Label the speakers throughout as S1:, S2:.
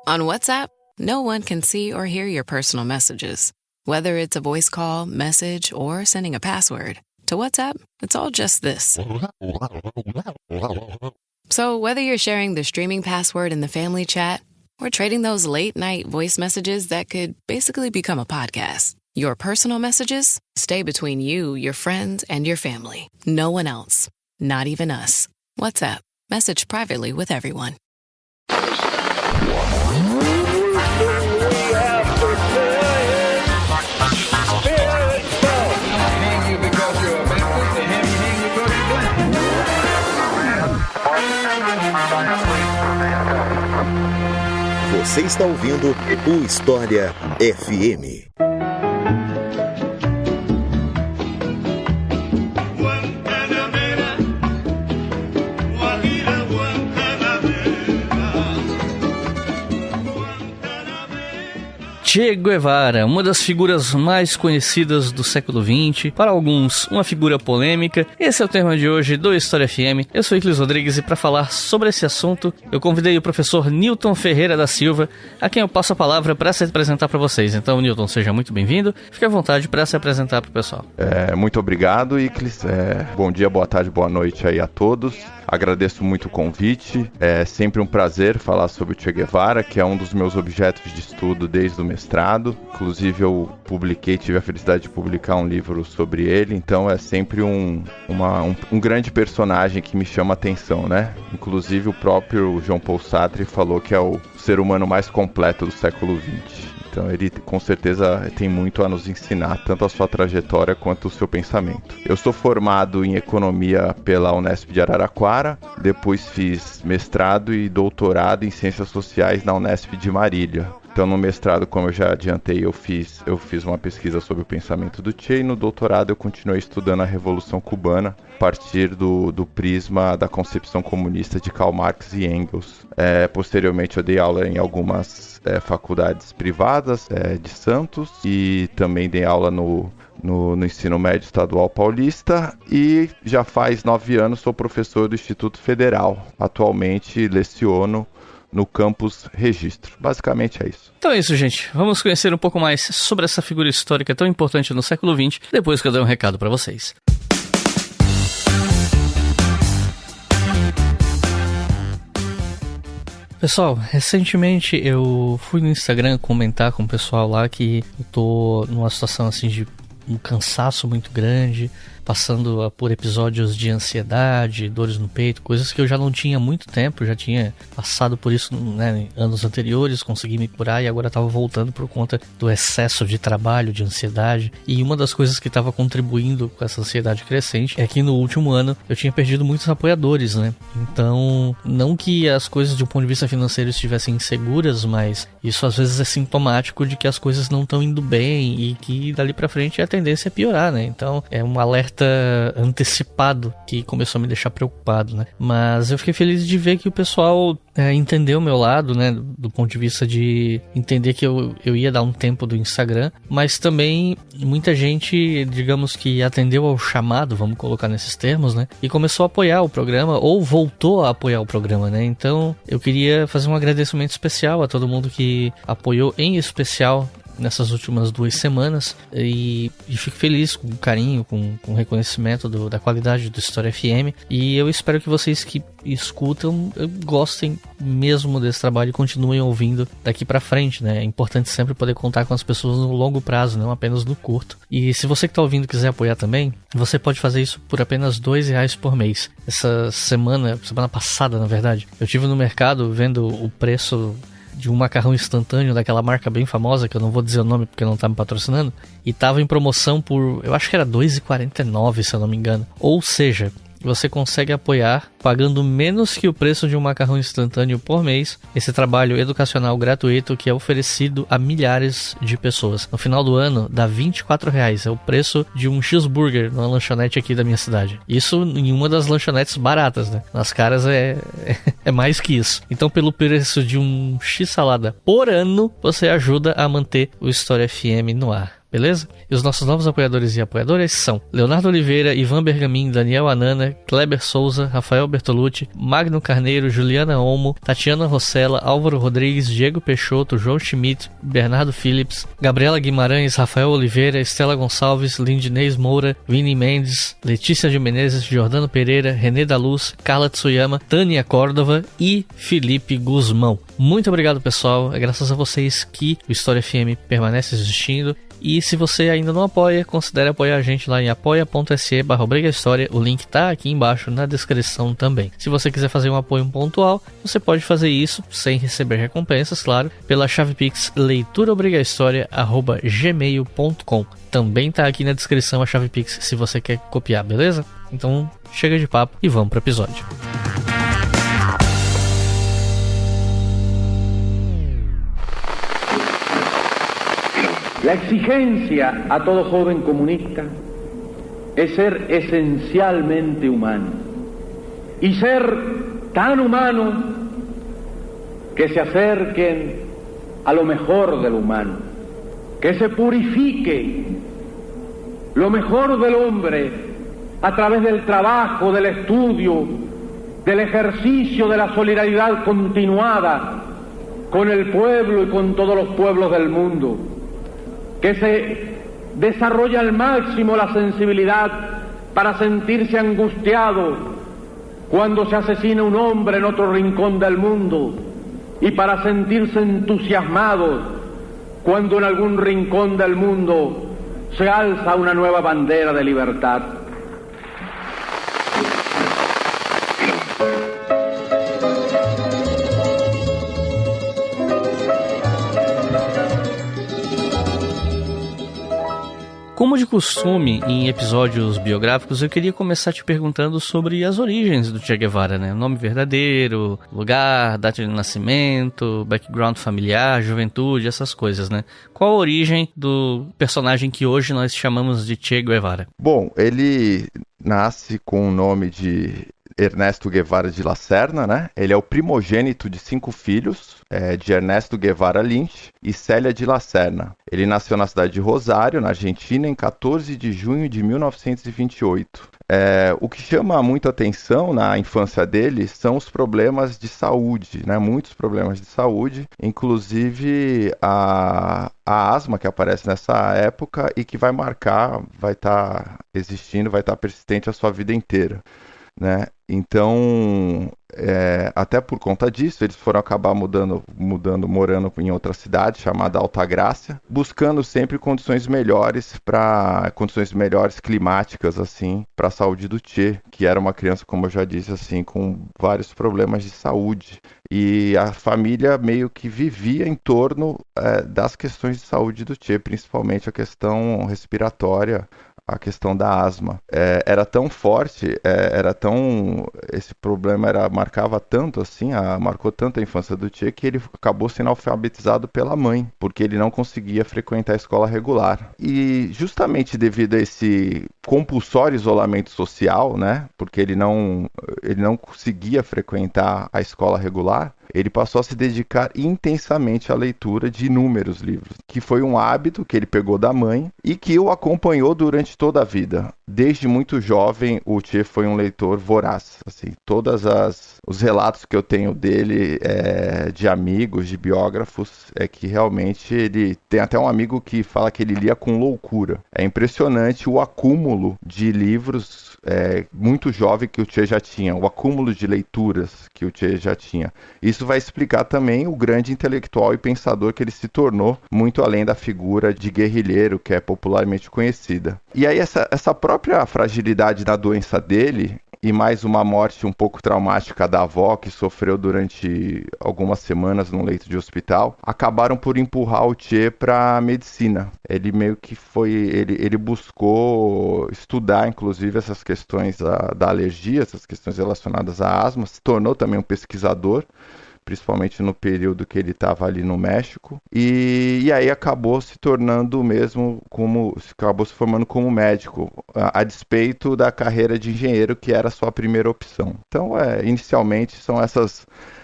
S1: On WhatsApp, no one can see or hear your personal messages. Whether it's a voice call, message, or sending a password. To WhatsApp, it's all just this. So whether you're sharing the streaming password in the family chat or trading those late-night voice messages that could basically become a podcast, your personal messages stay between you, your friends, and your family. No one else. Not even us. WhatsApp. Message privately with everyone.
S2: Você está ouvindo o História FM.
S3: Che Guevara, uma das figuras mais conhecidas do século XX, para alguns uma figura polêmica. Esse é o tema de hoje do História FM. Eu sou Iclis Rodrigues e para falar sobre esse assunto, eu convidei o professor Newton Ferreira da Silva, a quem eu passo a palavra para se apresentar para vocês. Então, Newton, seja muito bem-vindo. Fique à vontade para se apresentar para o pessoal.
S4: Muito obrigado, Iclis. Bom dia, boa tarde, boa noite aí a todos. Agradeço muito o convite. É sempre um prazer falar sobre o Che Guevara, que é um dos meus objetos de estudo desde o mestrado. Inclusive, eu tive a felicidade de publicar um livro sobre ele. Então, é sempre um grande personagem que me chama a atenção, né? Inclusive, o próprio Jean Paul Sartre falou que é o ser humano mais completo do século XX. Então ele com certeza tem muito a nos ensinar, tanto a sua trajetória quanto o seu pensamento. Eu sou formado em Economia pela Unesp de Araraquara, depois fiz mestrado e doutorado em Ciências Sociais na Unesp de Marília. Então no mestrado, como eu já adiantei, eu fiz uma pesquisa sobre o pensamento do Che, e no doutorado eu continuei estudando a Revolução Cubana a partir do prisma da concepção comunista de Karl Marx e Engels. Posteriormente eu dei aula em algumas faculdades privadas de Santos e também dei aula no ensino médio estadual paulista e já faz 9 anos sou professor do Instituto Federal. Atualmente leciono no campus Registro. Basicamente é isso.
S3: Então é isso, gente. Vamos conhecer um pouco mais sobre essa figura histórica tão importante no século XX, depois que eu der um recado para vocês. Pessoal, recentemente eu fui no Instagram comentar com o pessoal lá que eu tô numa situação assim de um cansaço muito grande, passando por episódios de ansiedade, dores no peito, coisas que eu já não tinha há muito tempo, já tinha passado por isso, né, em anos anteriores, consegui me curar e agora estava voltando por conta do excesso de trabalho, de ansiedade. E uma das coisas que estava contribuindo com essa ansiedade crescente é que no último ano eu tinha perdido muitos apoiadores, né? Então, não que as coisas de um ponto de vista financeiro estivessem inseguras, mas isso às vezes é sintomático de que as coisas não estão indo bem e que dali pra frente a tendência é piorar, né? Então, é um alerta antecipado que começou a me deixar preocupado, né? Mas eu fiquei feliz de ver que o pessoal entendeu o meu lado, né? Do ponto de vista de entender que eu ia dar um tempo do Instagram, mas também muita gente, digamos que atendeu ao chamado, vamos colocar nesses termos, né? E começou a apoiar o programa, ou voltou a apoiar o programa, né? Então, eu queria fazer um agradecimento especial a todo mundo que apoiou, em especial nessas últimas 2 semanas, e fico feliz com o carinho, com o reconhecimento da qualidade do História FM, e eu espero que vocês que escutam gostem mesmo desse trabalho e continuem ouvindo daqui pra frente, né? É importante sempre poder contar com as pessoas no longo prazo, não apenas no curto. E se você que tá ouvindo quiser apoiar também, você pode fazer isso por apenas R$2 por mês. Essa semana passada, na verdade, eu estive no mercado vendo o preço de um macarrão instantâneo daquela marca bem famosa, que eu não vou dizer o nome porque não tá me patrocinando, e tava em promoção por, eu acho que era R$2,49, se eu não me engano. Ou seja, você consegue apoiar pagando menos que o preço de um macarrão instantâneo por mês esse trabalho educacional gratuito que é oferecido a milhares de pessoas. No final do ano dá R$24, é o preço de um cheeseburger numa lanchonete aqui da minha cidade. Isso em uma das lanchonetes baratas, né? Nas caras é mais que isso. Então, pelo preço de um x-salada por ano, você ajuda a manter o História FM no ar. beleza? E os nossos novos apoiadores e apoiadoras são Leonardo Oliveira, Ivan Bergamin, Daniel Anana, Kleber Souza, Rafael Bertolucci, Magno Carneiro, Juliana Olmo, Tatiana Rossella, Álvaro Rodrigues, Diego Peixoto, João Schmidt, Bernardo Phillips, Gabriela Guimarães, Rafael Oliveira, Estela Gonçalves, Lindinês Moura, Vini Mendes, Letícia de Menezes, Jordano Pereira, René da Luz, Carla Tsuyama, Tânia Córdova e Felipe Guzmão. Muito obrigado, pessoal. É graças a vocês que o História FM permanece existindo. E se você ainda não apoia, considere apoiar a gente lá em apoia.se/obrigahistoria. O link tá aqui embaixo na descrição também. Se você quiser fazer um apoio pontual, você pode fazer isso, sem receber recompensas, claro, pela chave Pix leituraobrigahistoria@gmail.com. Também tá aqui na descrição a chave Pix se você quer copiar, beleza? Então chega de papo e vamos pro episódio.
S5: La exigencia a todo joven comunista es ser esencialmente humano y ser tan humano que se acerquen a lo mejor del humano, que se purifique lo mejor del hombre a través del trabajo, del estudio, del ejercicio de la solidaridad continuada con el pueblo y con todos los pueblos del mundo, que se desarrolla al máximo la sensibilidad para sentirse angustiado cuando se asesina un hombre en otro rincón del mundo y para sentirse entusiasmado cuando en algún rincón del mundo se alza una nueva bandera de libertad.
S3: Como de costume, em episódios biográficos, eu queria começar te perguntando sobre as origens do Che Guevara, né? Nome verdadeiro, lugar, data de nascimento, background familiar, juventude, essas coisas, né? Qual a origem do personagem que hoje nós chamamos de Che Guevara?
S4: Bom, ele nasce com o nome de Ernesto Guevara de La Serna, né? Ele é o primogênito de 5 filhos, de Ernesto Guevara Lynch e Célia de La Serna. Ele nasceu na cidade de Rosário, na Argentina, em 14 de junho de 1928. O que chama muito atenção na infância dele são os problemas de saúde, né? Muitos problemas de saúde, inclusive a asma que aparece nessa época e que vai estar existindo, vai estar persistente a sua vida inteira, né? Então, até por conta disso, eles foram acabar morando em outra cidade chamada Altagracia, buscando sempre condições melhores climáticas, assim, para a saúde do Che, que era uma criança, como eu já disse, assim, com vários problemas de saúde. E a família meio que vivia em torno das questões de saúde do Che, principalmente a questão respiratória, a questão da asma. Era tão forte, esse problema marcava tanto assim, marcou tanto a infância do Che, que ele acabou sendo alfabetizado pela mãe, porque ele não conseguia frequentar a escola regular. E justamente devido a esse compulsório isolamento social, né, porque ele não conseguia frequentar a escola regular, ele passou a se dedicar intensamente à leitura de inúmeros livros, que foi um hábito que ele pegou da mãe e que o acompanhou durante toda a vida. Desde muito jovem, o Che foi um leitor voraz. Assim, todos os relatos que eu tenho dele, de amigos, de biógrafos, é que realmente ele tem até um amigo que fala que ele lia com loucura. É impressionante o acúmulo de livros muito jovem que o Che já tinha, o acúmulo de leituras que o Che já tinha. Isso vai explicar também o grande intelectual e pensador que ele se tornou, muito além da figura de guerrilheiro que é popularmente conhecida. E aí essa própria fragilidade da doença dele, e mais uma morte um pouco traumática da avó, que sofreu durante algumas semanas num leito de hospital, acabaram por empurrar o Che para a medicina. Ele meio que ele buscou estudar, inclusive, essas questões da alergia, essas questões relacionadas à asma, se tornou também um pesquisador, principalmente no período que ele estava ali no México, e aí acabou se formando como médico, a despeito da carreira de engenheiro, que era a sua primeira opção. Então, inicialmente,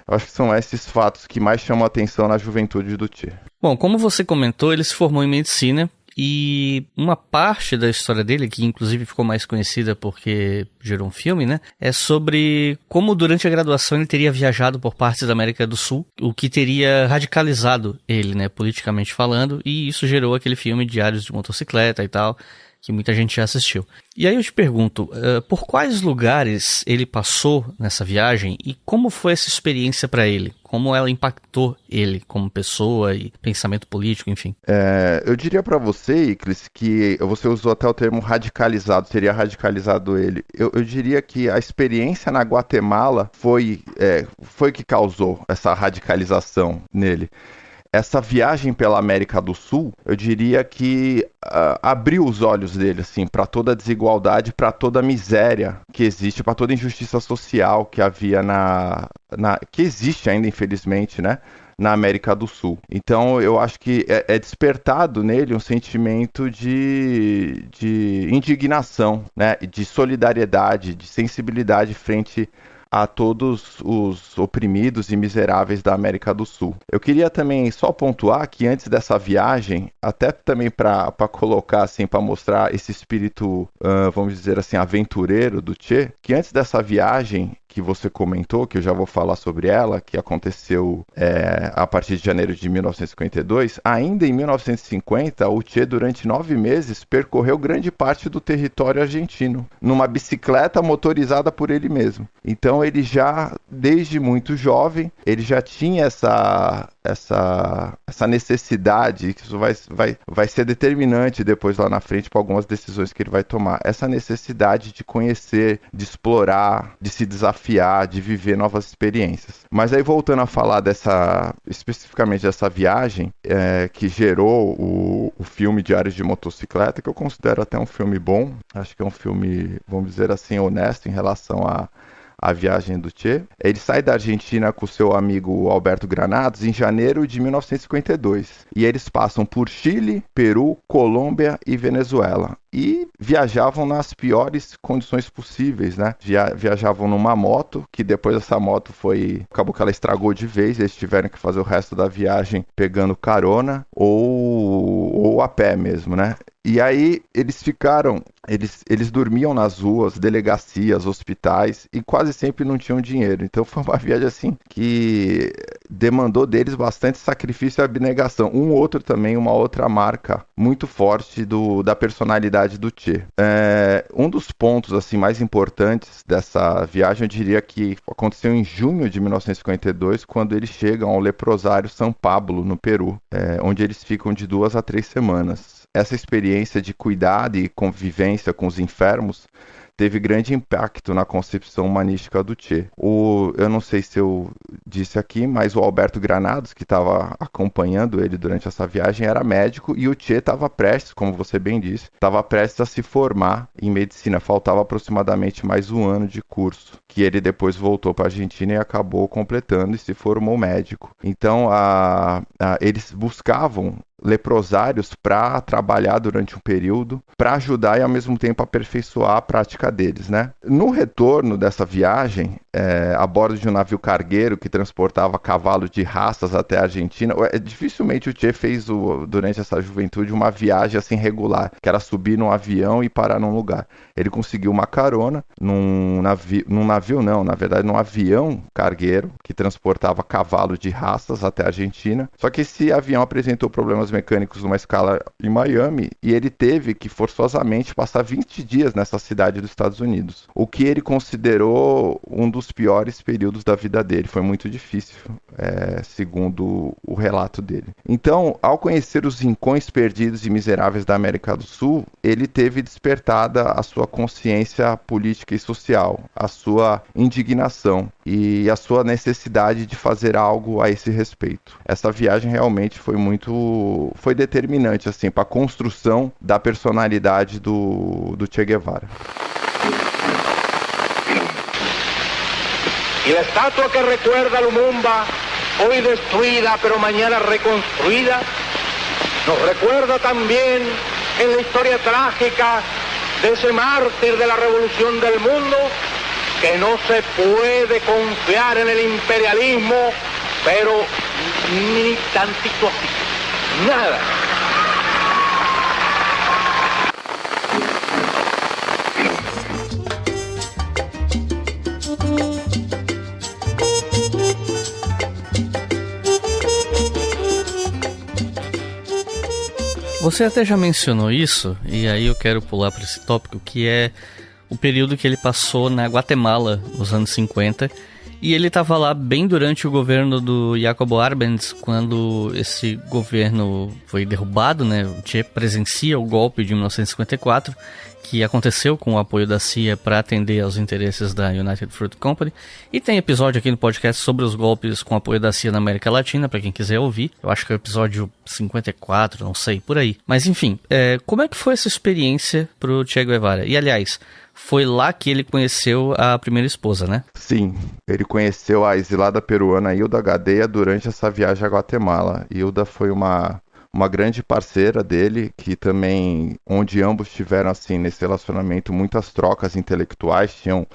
S4: acho que são esses fatos que mais chamam a atenção na juventude do Che.
S3: Bom, como você comentou, ele se formou em medicina E uma parte da história dele, que inclusive ficou mais conhecida porque gerou um filme, né? É sobre como durante a graduação ele teria viajado por partes da América do Sul, o que teria radicalizado ele, né? Politicamente falando, e isso gerou aquele filme Diários de Motocicleta e tal, que muita gente já assistiu. E aí eu te pergunto, por quais lugares ele passou nessa viagem e como foi essa experiência para ele? Como ela impactou ele como pessoa e pensamento político, enfim?
S4: Eu diria para você, Iclis, que você usou até o termo radicalizado, teria radicalizado ele. Eu diria que a experiência na Guatemala foi que causou essa radicalização nele. Essa viagem pela América do Sul, eu diria que abriu os olhos dele assim, para toda a desigualdade, para toda a miséria que existe, para toda a injustiça social que havia que existe ainda, infelizmente, né, na América do Sul. Então, eu acho que é despertado nele um sentimento de indignação, né, de solidariedade, de sensibilidade frente a todos os oprimidos e miseráveis da América do Sul. Eu queria também só pontuar que antes dessa viagem, até também para colocar assim, para mostrar esse espírito, vamos dizer assim, aventureiro do Che, que antes dessa viagem que você comentou, que eu já vou falar sobre ela, que aconteceu a partir de janeiro de 1952, ainda em 1950, o Che, durante 9 meses, percorreu grande parte do território argentino, numa bicicleta motorizada por ele mesmo. Então ele já, desde muito jovem, ele já tinha essa necessidade, que isso vai ser determinante depois lá na frente para algumas decisões que ele vai tomar, essa necessidade de conhecer, de explorar, de se desafiar, de viver novas experiências. Mas aí voltando a falar especificamente dessa viagem, que gerou o filme Diários de Motocicleta, que eu considero até um filme bom, acho que é um filme, vamos dizer assim, honesto em relação a viagem do Che. Ele sai da Argentina com seu amigo Alberto Granados em janeiro de 1952. E eles passam por Chile, Peru, Colômbia e Venezuela. E viajavam nas piores condições possíveis, né? Viajavam numa moto, que depois essa moto acabou que ela estragou de vez, eles tiveram que fazer o resto da viagem pegando carona ou a pé mesmo, né? E aí eles dormiam nas ruas, delegacias, hospitais, e quase sempre não tinham dinheiro. Então foi uma viagem assim que demandou deles bastante sacrifício e abnegação. Uma outra marca muito forte da personalidade do Che. Um dos pontos assim mais importantes dessa viagem, eu diria que aconteceu em junho de 1952, quando eles chegam ao leprosário São Pablo, no Peru, onde eles ficam de 2 a 3 semanas. Essa experiência de cuidado e convivência com os enfermos teve grande impacto na concepção humanística do Che. Eu não sei se eu disse aqui, mas o Alberto Granados, que estava acompanhando ele durante essa viagem, era médico, e o Che estava prestes, como você bem disse, estava prestes a se formar em medicina. Faltava aproximadamente mais 1 ano de curso, que ele depois voltou para a Argentina e acabou completando e se formou médico. Então, eles buscavam leprosários para trabalhar durante um período, para ajudar e ao mesmo tempo aperfeiçoar a prática deles, né? No retorno dessa viagem, a bordo de um navio cargueiro que transportava cavalos de raças até a Argentina, dificilmente o Che fez durante essa juventude uma viagem assim regular, que era subir num avião e parar num lugar. Ele conseguiu uma carona num avião cargueiro que transportava cavalos de raças até a Argentina. Só que esse avião apresentou problemas mecânicos numa escala em Miami e ele teve que forçosamente passar 20 dias nessa cidade dos Estados Unidos, o que ele considerou um dos piores períodos da vida dele. Foi muito difícil, segundo o relato dele. Então, ao conhecer os rincões perdidos e miseráveis da América do Sul, ele teve despertada a sua consciência política e social, a sua indignação e a sua necessidade de fazer algo a esse respeito. Essa viagem realmente foi determinante assim para a construção da personalidade do Che Guevara.
S5: Y la estatua que recuerda a Lumumba, hoy destruida pero mañana reconstruida, nos recuerda también en la historia trágica de ese mártir de la revolución del mundo, que no se puede confiar en el imperialismo, pero ni tantito así, nada.
S3: Você até já mencionou isso, e aí eu quero pular para esse tópico, que é o período que ele passou na Guatemala, nos anos 50, e ele estava lá bem durante o governo do Jacobo Arbenz, quando esse governo foi derrubado, né? O Che presencia o golpe de 1954, que aconteceu com o apoio da CIA para atender aos interesses da United Fruit Company. E tem episódio aqui no podcast sobre os golpes com apoio da CIA na América Latina, para quem quiser ouvir. Eu acho que é o episódio 54, não sei, por aí. Mas enfim, como é que foi essa experiência pro Che Guevara? E aliás, foi lá que ele conheceu a primeira esposa, né?
S4: Sim, ele conheceu a exilada peruana Hilda Gadea durante essa viagem à Guatemala. Hilda foi uma grande parceira dele, que também, onde ambos tiveram, assim, nesse relacionamento, muitas trocas intelectuais, tinham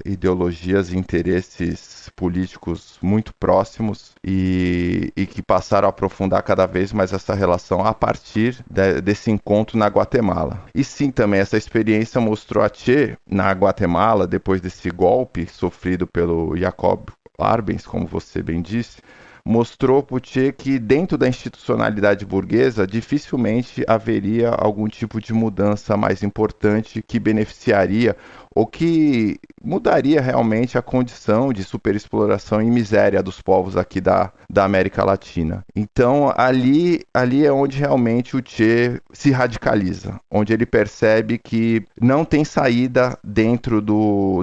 S4: ideologias e interesses políticos muito próximos e que passaram a aprofundar cada vez mais essa relação a partir desse encontro na Guatemala. E sim, também essa experiência mostrou a Che, na Guatemala, depois desse golpe sofrido pelo Jacobo Arbenz, como você bem disse, mostrou para o Che que dentro da institucionalidade burguesa dificilmente haveria algum tipo de mudança mais importante que beneficiaria ou que mudaria realmente a condição de superexploração e miséria dos povos aqui da América Latina. Então, ali é onde realmente o Che se radicaliza, onde ele percebe que não tem saída dentro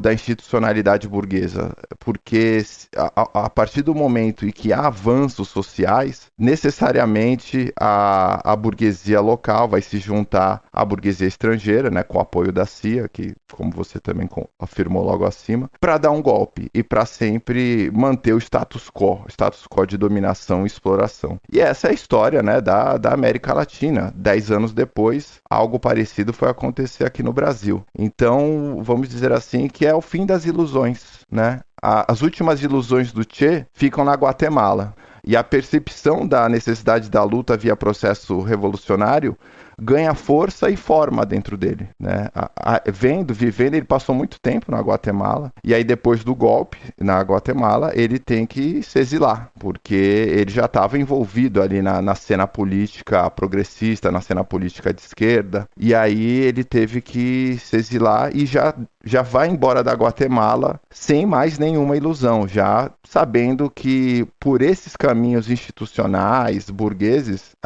S4: da institucionalidade burguesa, porque a partir do momento em que há avanços sociais, necessariamente a burguesia local vai se juntar à burguesia estrangeira, né, com o apoio da CIA, que, como você também afirmou logo acima, para dar um golpe e para sempre manter o status quo de dominação e exploração. E essa é a história, né, da América Latina. 10 anos depois, algo parecido foi acontecer aqui no Brasil. Então, vamos dizer assim, que é o fim das ilusões, né? As últimas ilusões do Che ficam na Guatemala. E a percepção da necessidade da luta via processo revolucionário ganha força e forma dentro dele, né? Vivendo, ele passou muito tempo na Guatemala, e aí depois do golpe na Guatemala, ele tem que se exilar, porque ele já estava envolvido ali na cena política progressista, na cena política de esquerda, e aí ele teve que se exilar e já vai embora da Guatemala sem mais nenhuma ilusão, já sabendo que por esses caminhos institucionais, burgueses,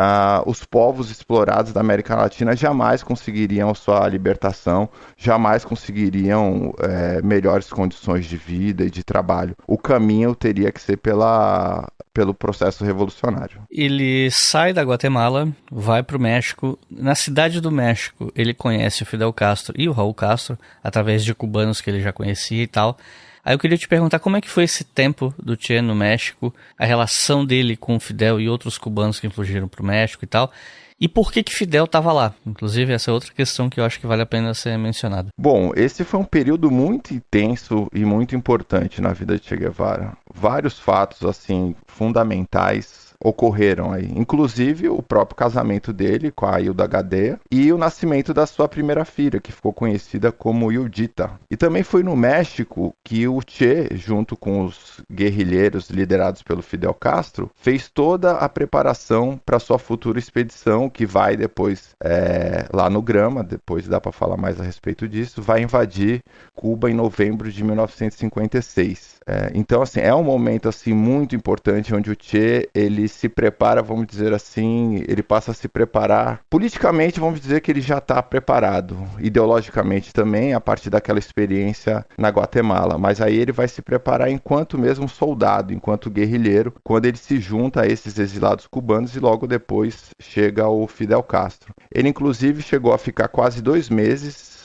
S4: os povos explorados da América Latina jamais conseguiriam sua libertação, jamais conseguiriam melhores condições de vida e de trabalho. O caminho teria que ser pelo processo revolucionário.
S3: Ele sai da Guatemala, vai para o México. Na cidade do México, ele conhece o Fidel Castro e o Raul Castro, através de cubanos que ele já conhecia e tal. Aí eu queria te perguntar como é que foi esse tempo do Che no México, a relação dele com o Fidel e outros cubanos que fugiram para o México e tal. E por que Fidel estava lá? Inclusive, essa é outra questão que eu acho que vale a pena ser mencionada.
S4: Bom, esse foi um período muito intenso e muito importante na vida de Che Guevara. Vários fatos, assim, fundamentais ocorreram aí. Inclusive, o próprio casamento dele com a Hilda Gadea e o nascimento da sua primeira filha, que ficou conhecida como Hildita. E também foi no México que o Che, junto com os guerrilheiros liderados pelo Fidel Castro, fez toda a preparação para sua futura expedição, que vai depois, lá no Grama, depois dá para falar mais a respeito disso, vai invadir Cuba em novembro de 1956. Então, assim, é um momento assim, muito importante onde o Che, ele se prepara, vamos dizer assim, ele passa a se preparar. Politicamente, vamos dizer que ele já está preparado. Ideologicamente também, a partir daquela experiência na Guatemala. Mas aí ele vai se preparar enquanto mesmo soldado, enquanto guerrilheiro, quando ele se junta a esses exilados cubanos e logo depois chega o Fidel Castro. Ele, inclusive, chegou a ficar quase 2 meses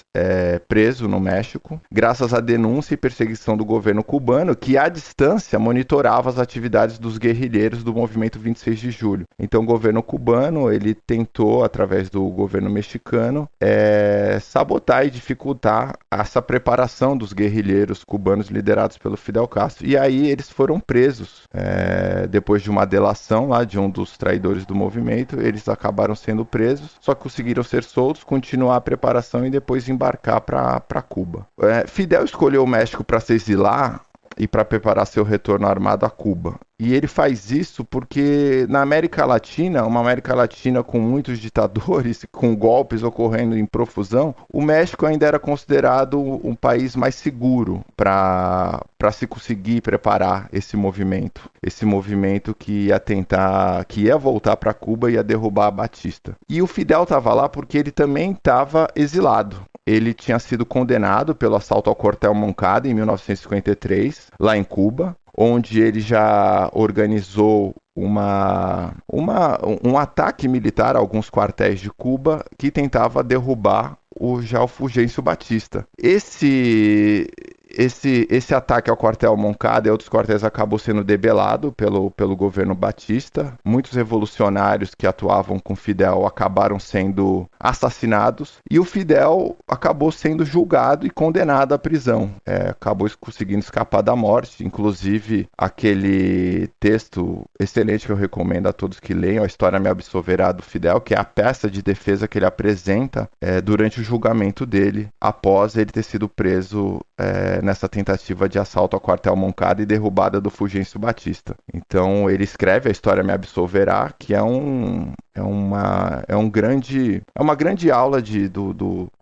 S4: preso no México, graças à denúncia e perseguição do governo cubano, que à distância monitorava as atividades dos guerrilheiros do movimento 26 de julho. Então o governo cubano, ele tentou, através do governo mexicano, sabotar e dificultar essa preparação dos guerrilheiros cubanos liderados pelo Fidel Castro. E aí eles foram presos. Depois de uma delação lá de um dos traidores do movimento, eles acabaram sendo presos, só conseguiram ser soltos, continuar a preparação e depois embarcar para Cuba. Fidel escolheu o México para se exilar e para preparar seu retorno armado a Cuba. E ele faz isso porque na América Latina, uma América Latina com muitos ditadores, com golpes ocorrendo em profusão, o México ainda era considerado um país mais seguro para se conseguir preparar esse movimento que ia voltar para Cuba e ia derrubar a Batista. E o Fidel estava lá porque ele também estava exilado. Ele tinha sido condenado pelo assalto ao quartel Moncada em 1953, lá em Cuba, onde ele já organizou um ataque militar a alguns quartéis de Cuba que tentava derrubar o Fulgêncio Batista. Esse ataque ao quartel Moncada e outros quartéis acabou sendo debelado pelo governo Batista. Muitos revolucionários que atuavam com Fidel acabaram sendo assassinados e o Fidel acabou sendo julgado e condenado à prisão. Acabou conseguindo escapar da morte. Inclusive, aquele texto excelente que eu recomendo a todos que leiam, A História Me Absolverá, do Fidel, que é a peça de defesa que ele apresenta durante o julgamento dele, após ele ter sido preso nessa tentativa de assalto ao quartel Moncada e derrubada do Fulgêncio Batista. Então ele escreve A História Me Absolverá, que é uma grande aula de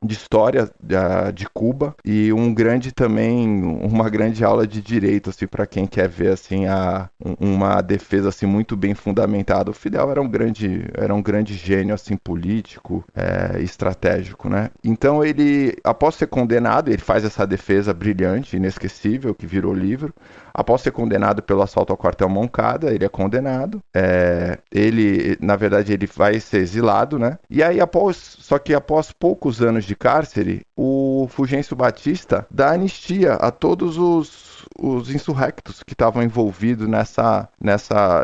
S4: história de Cuba e uma grande aula de direito, assim, para quem quer ver assim uma defesa assim muito bem fundamentada. O Fidel era um grande gênio assim político, estratégico, né? Então ele, após ser condenado, ele faz essa defesa brilhante, inesquecível, que virou livro. Após ser condenado pelo assalto ao quartel Moncada, ele é condenado. Na verdade, ele vai ser exilado, né? E aí, após poucos anos de cárcere, o Fulgêncio Batista dá anistia a todos os insurrectos que estavam envolvidos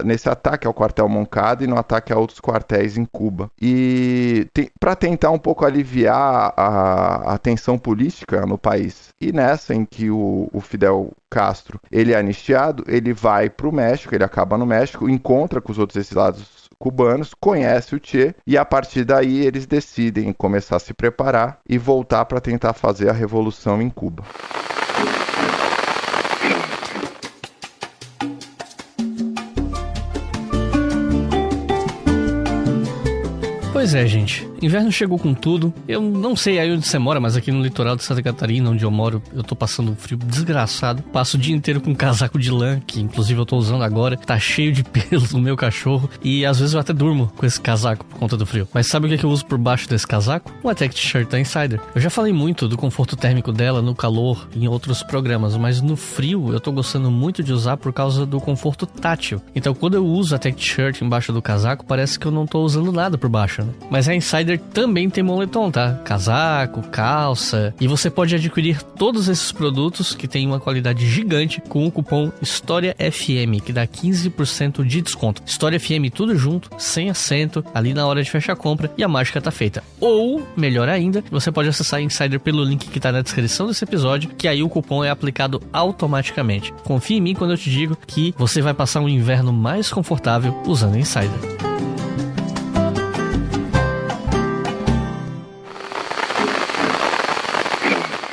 S4: nesse ataque ao quartel Moncada e no ataque a outros quartéis em Cuba. E para tentar um pouco aliviar a tensão política no país. E nessa em que o Fidel Castro ele é anistiado, ele vai para o México, ele acaba no México, encontra com os outros exilados cubanos, conhece o Che e a partir daí eles decidem começar a se preparar e voltar para tentar fazer a revolução em Cuba.
S3: Pois é, gente. Inverno chegou com tudo. Eu não sei aí onde você mora, mas aqui no litoral de Santa Catarina, onde eu moro, eu tô passando um frio desgraçado. Passo o dia inteiro com um casaco de lã, que inclusive eu tô usando agora. Tá cheio de pelos no meu cachorro. E às vezes eu até durmo com esse casaco por conta do frio. Mas sabe o que eu uso por baixo desse casaco? Uma Tech T-shirt da Insider. Eu já falei muito do conforto térmico dela no calor em outros programas, mas no frio eu tô gostando muito de usar por causa do conforto tátil. Então quando eu uso a Tech T-shirt embaixo do casaco, parece que eu não tô usando nada por baixo, né? Mas a Insider também tem moletom, tá? Casaco, calça. E você pode adquirir todos esses produtos que tem uma qualidade gigante com o cupom HistóriaFM, que dá 15% de desconto. História FM tudo junto, sem acento, ali na hora de fechar a compra e a mágica tá feita. Ou, melhor ainda, você pode acessar a Insider pelo link que tá na descrição desse episódio, que aí o cupom é aplicado automaticamente. Confia em mim quando eu te digo que você vai passar um inverno mais confortável usando a Insider.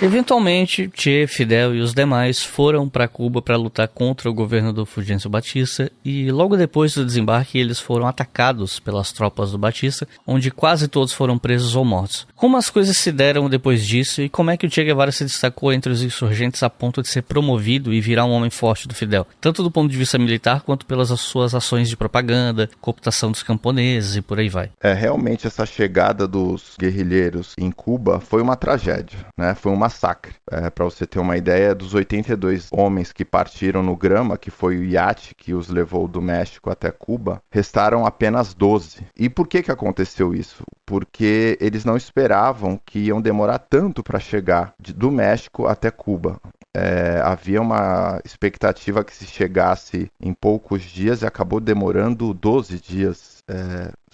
S3: Eventualmente, Che, Fidel e os demais foram para Cuba para lutar contra o governo do Fulgêncio Batista e logo depois do desembarque eles foram atacados pelas tropas do Batista, onde quase todos foram presos ou mortos. Como as coisas se deram depois disso e como é que o Che Guevara se destacou entre os insurgentes a ponto de ser promovido e virar um homem forte do Fidel, tanto do ponto de vista militar quanto pelas suas ações de propaganda, cooptação dos camponeses e por aí vai.
S4: Realmente essa chegada dos guerrilheiros em Cuba foi uma tragédia, né? Foi um massacre. Para você ter uma ideia, dos 82 homens que partiram no Grama, que foi o iate que os levou do México até Cuba, restaram apenas 12. E por que aconteceu isso? Porque eles não esperavam que iam demorar tanto para chegar do México até Cuba. Havia uma expectativa que se chegasse em poucos dias e acabou demorando 12 dias.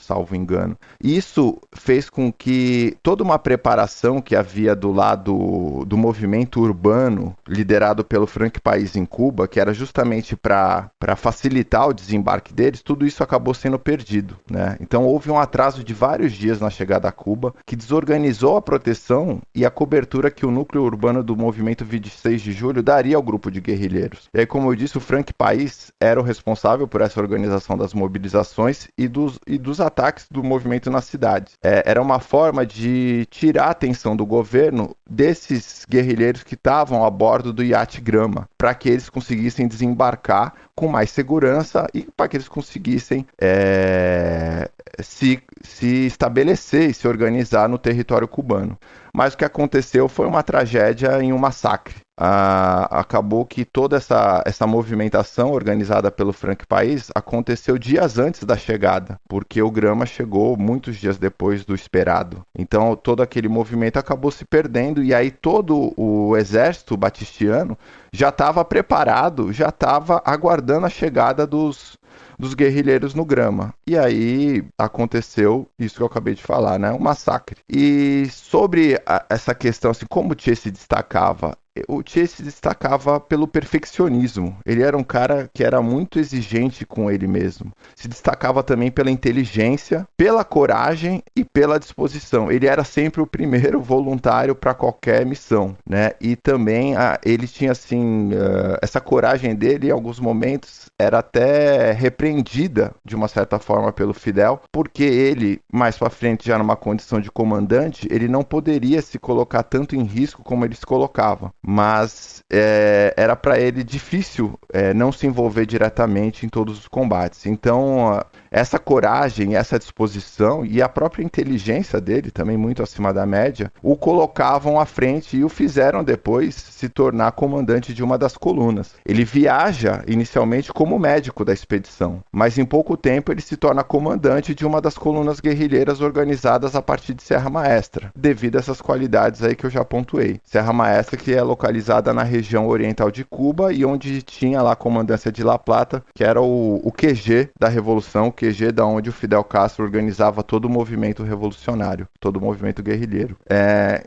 S4: salvo engano. Isso fez com que toda uma preparação que havia do lado do movimento urbano, liderado pelo Frank País em Cuba, que era justamente para facilitar o desembarque deles, tudo isso acabou sendo perdido, né? Então houve um atraso de vários dias na chegada a Cuba, que desorganizou a proteção e a cobertura que o núcleo urbano do movimento 26 de julho daria ao grupo de guerrilheiros. E aí, como eu disse, o Frank País era o responsável por essa organização das mobilizações e dos ataques do movimento nas cidades. Era uma forma de tirar a atenção do governo desses guerrilheiros que estavam a bordo do iate Grama, para que eles conseguissem desembarcar com mais segurança e para que eles conseguissem se estabelecer e se organizar no território cubano. Mas o que aconteceu foi uma tragédia em um massacre. Acabou que toda essa movimentação organizada pelo Frank País aconteceu dias antes da chegada, porque o Grama chegou muitos dias depois do esperado. Então todo aquele movimento acabou se perdendo e aí todo o exército batistiano já estava preparado, já estava aguardando a chegada dos guerrilheiros no Grama. E aí aconteceu isso que eu acabei de falar, né? Um massacre. E sobre essa questão, assim, como o Che se destacava? O Che se destacava pelo perfeccionismo. Ele era um cara que era muito exigente com ele mesmo. Se destacava também pela inteligência, pela coragem e pela disposição. Ele era sempre o primeiro voluntário para qualquer missão, né? E também ele tinha, assim, essa coragem dele, em alguns momentos, era até repreendida, de uma certa forma, pelo Fidel, porque ele, mais para frente, já numa condição de comandante, ele não poderia se colocar tanto em risco como ele se colocava. Mas era para ele difícil não se envolver diretamente em todos os combates. Então, essa coragem, essa disposição e a própria inteligência dele, também muito acima da média, o colocavam à frente e o fizeram depois se tornar comandante de uma das colunas. Ele viaja inicialmente como médico da expedição, mas em pouco tempo ele se torna comandante de uma das colunas guerrilheiras organizadas a partir de Serra Maestra, devido a essas qualidades aí que eu já pontuei. Serra Maestra, que é localizada na região oriental de Cuba e onde tinha lá a comandância de La Plata, que era o QG da Revolução, o QG da onde o Fidel Castro organizava todo o movimento revolucionário, todo o movimento guerrilheiro.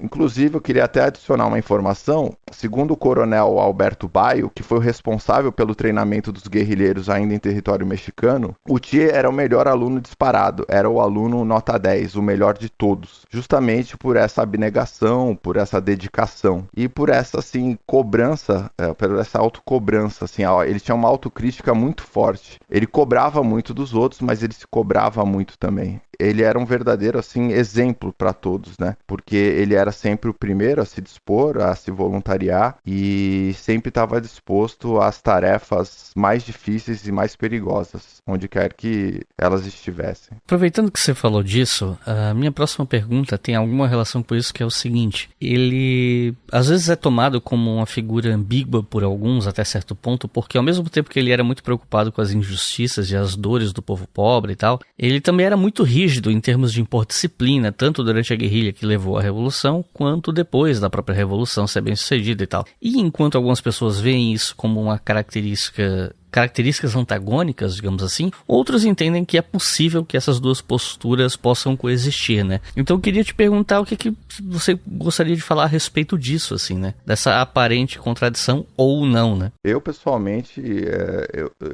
S4: Inclusive, eu queria até adicionar uma informação. Segundo o coronel Alberto Baio, que foi o responsável pelo treinamento dos guerrilheiros ainda em território mexicano, o Che era o melhor aluno disparado, era o aluno nota 10, o melhor de todos, justamente por essa abnegação, por essa dedicação e por essa, assim, cobrança, por essa autocobrança, assim, ele tinha uma autocrítica muito forte. Ele cobrava muito dos outros, mas ele se cobrava muito também. Ele era um verdadeiro, assim, exemplo para todos, né? Porque ele era sempre o primeiro a se dispor, a se voluntariar e sempre estava disposto às tarefas mais difíceis e mais perigosas, onde quer que elas estivessem.
S3: Aproveitando que você falou disso, a minha próxima pergunta tem alguma relação com isso, que é o seguinte: ele às vezes é tomado como uma figura ambígua por alguns até certo ponto, porque ao mesmo tempo que ele era muito preocupado com as injustiças e as dores do povo pobre e tal, ele também era muito rígido em termos de impor disciplina, tanto durante a guerrilha que levou à Revolução, quanto depois da própria Revolução ser bem sucedida e tal. E enquanto algumas pessoas veem isso como uma características antagônicas, digamos assim, outros entendem que é possível que essas duas posturas possam coexistir, né? Então eu queria te perguntar o que você gostaria de falar a respeito disso, assim, né? Dessa aparente contradição ou não, né?
S4: Eu, pessoalmente,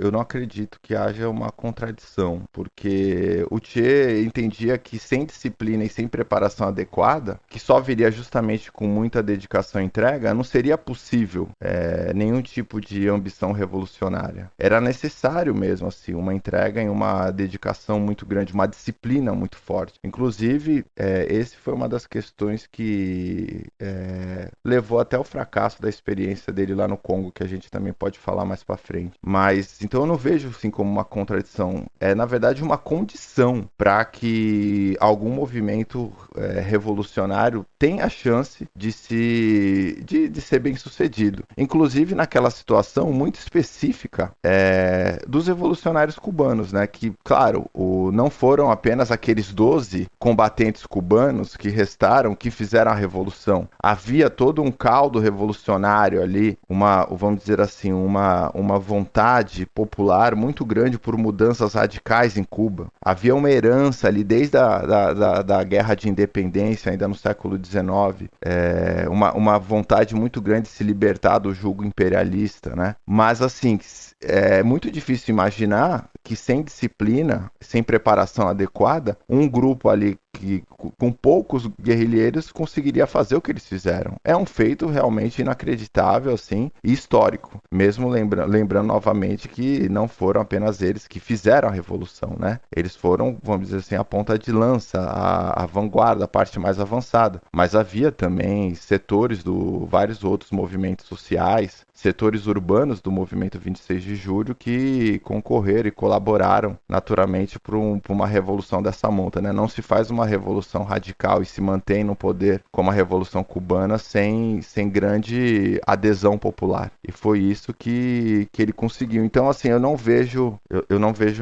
S4: eu não acredito que haja uma contradição, porque o Che entendia que sem disciplina e sem preparação adequada, que só viria justamente com muita dedicação e entrega, não seria possível nenhum tipo de ambição revolucionária. Era necessário mesmo, assim, uma entrega e uma dedicação muito grande, uma disciplina muito forte. Inclusive, esse foi uma das questões que levou até o fracasso da experiência dele lá no Congo, que a gente também pode falar mais pra frente. Mas, então eu não vejo, assim, como uma contradição. É, na verdade, uma condição para que algum movimento revolucionário tenha a chance de ser bem sucedido. Inclusive, naquela situação muito específica, dos revolucionários cubanos, né? Que, claro, não foram apenas aqueles 12 combatentes cubanos que restaram que fizeram a revolução. Havia todo um caldo revolucionário ali, vamos dizer assim, uma vontade popular muito grande por mudanças radicais em Cuba. Havia uma herança ali desde da Guerra de Independência, ainda no século XIX, uma vontade muito grande de se libertar do jugo imperialista, né? Mas assim, é muito difícil imaginar que sem disciplina, sem preparação adequada, um grupo ali que com poucos guerrilheiros conseguiria fazer o que eles fizeram. É um feito realmente inacreditável, assim, e histórico. Mesmo lembrando novamente que não foram apenas eles que fizeram a revolução, né? Eles foram, vamos dizer assim, a ponta de lança, a vanguarda, a parte mais avançada. Mas havia também setores vários outros movimentos sociais, setores urbanos do movimento 26 de julho que concorreram e colaboraram naturalmente para uma revolução dessa monta, né? Não se faz uma revolução radical e se mantém no poder como a Revolução Cubana sem grande adesão popular. E foi isso que ele conseguiu. Então, assim, eu não vejo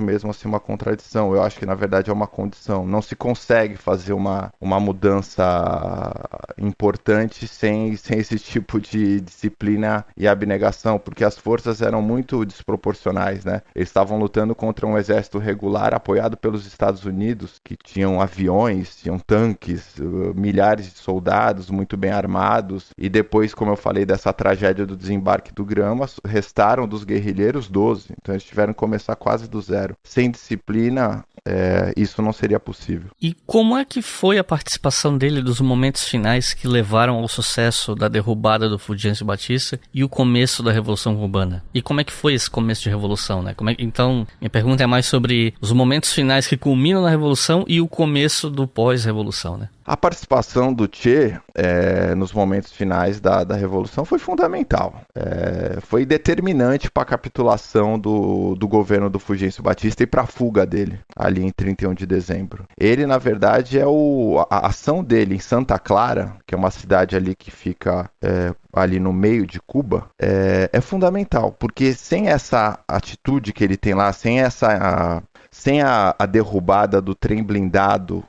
S4: mesmo assim uma contradição. Eu acho que na verdade é uma condição. Não se consegue fazer uma mudança importante sem esse tipo de disciplina e abnegação, porque as forças eram muito desproporcionais, né? Eles estavam lutando contra um exército regular apoiado pelos Estados Unidos, que tinham aviões, tinham tanques, milhares de soldados muito bem armados, e depois, como eu falei, dessa tragédia do desembarque do Grama, restaram dos guerrilheiros 12, então eles tiveram que começar quase do zero. Sem disciplina, isso não seria possível.
S3: E como é que foi a participação dele dos momentos finais que levaram ao sucesso da derrubada do Fulgêncio Batista e o começo da Revolução Cubana? E como é que foi esse começo de revolução, né? Então, minha pergunta é mais sobre os momentos finais que culminam na Revolução e o começo do pós-revolução, né?
S4: A participação do Che nos momentos finais da Revolução foi fundamental. Foi determinante para a capitulação do governo do Fulgêncio Batista e para a fuga dele, ali em 31 de dezembro. Ele, na verdade, a ação dele em Santa Clara, que é uma cidade ali que fica ali no meio de Cuba, é fundamental, porque sem essa atitude que ele tem lá, sem a derrubada do trem blindado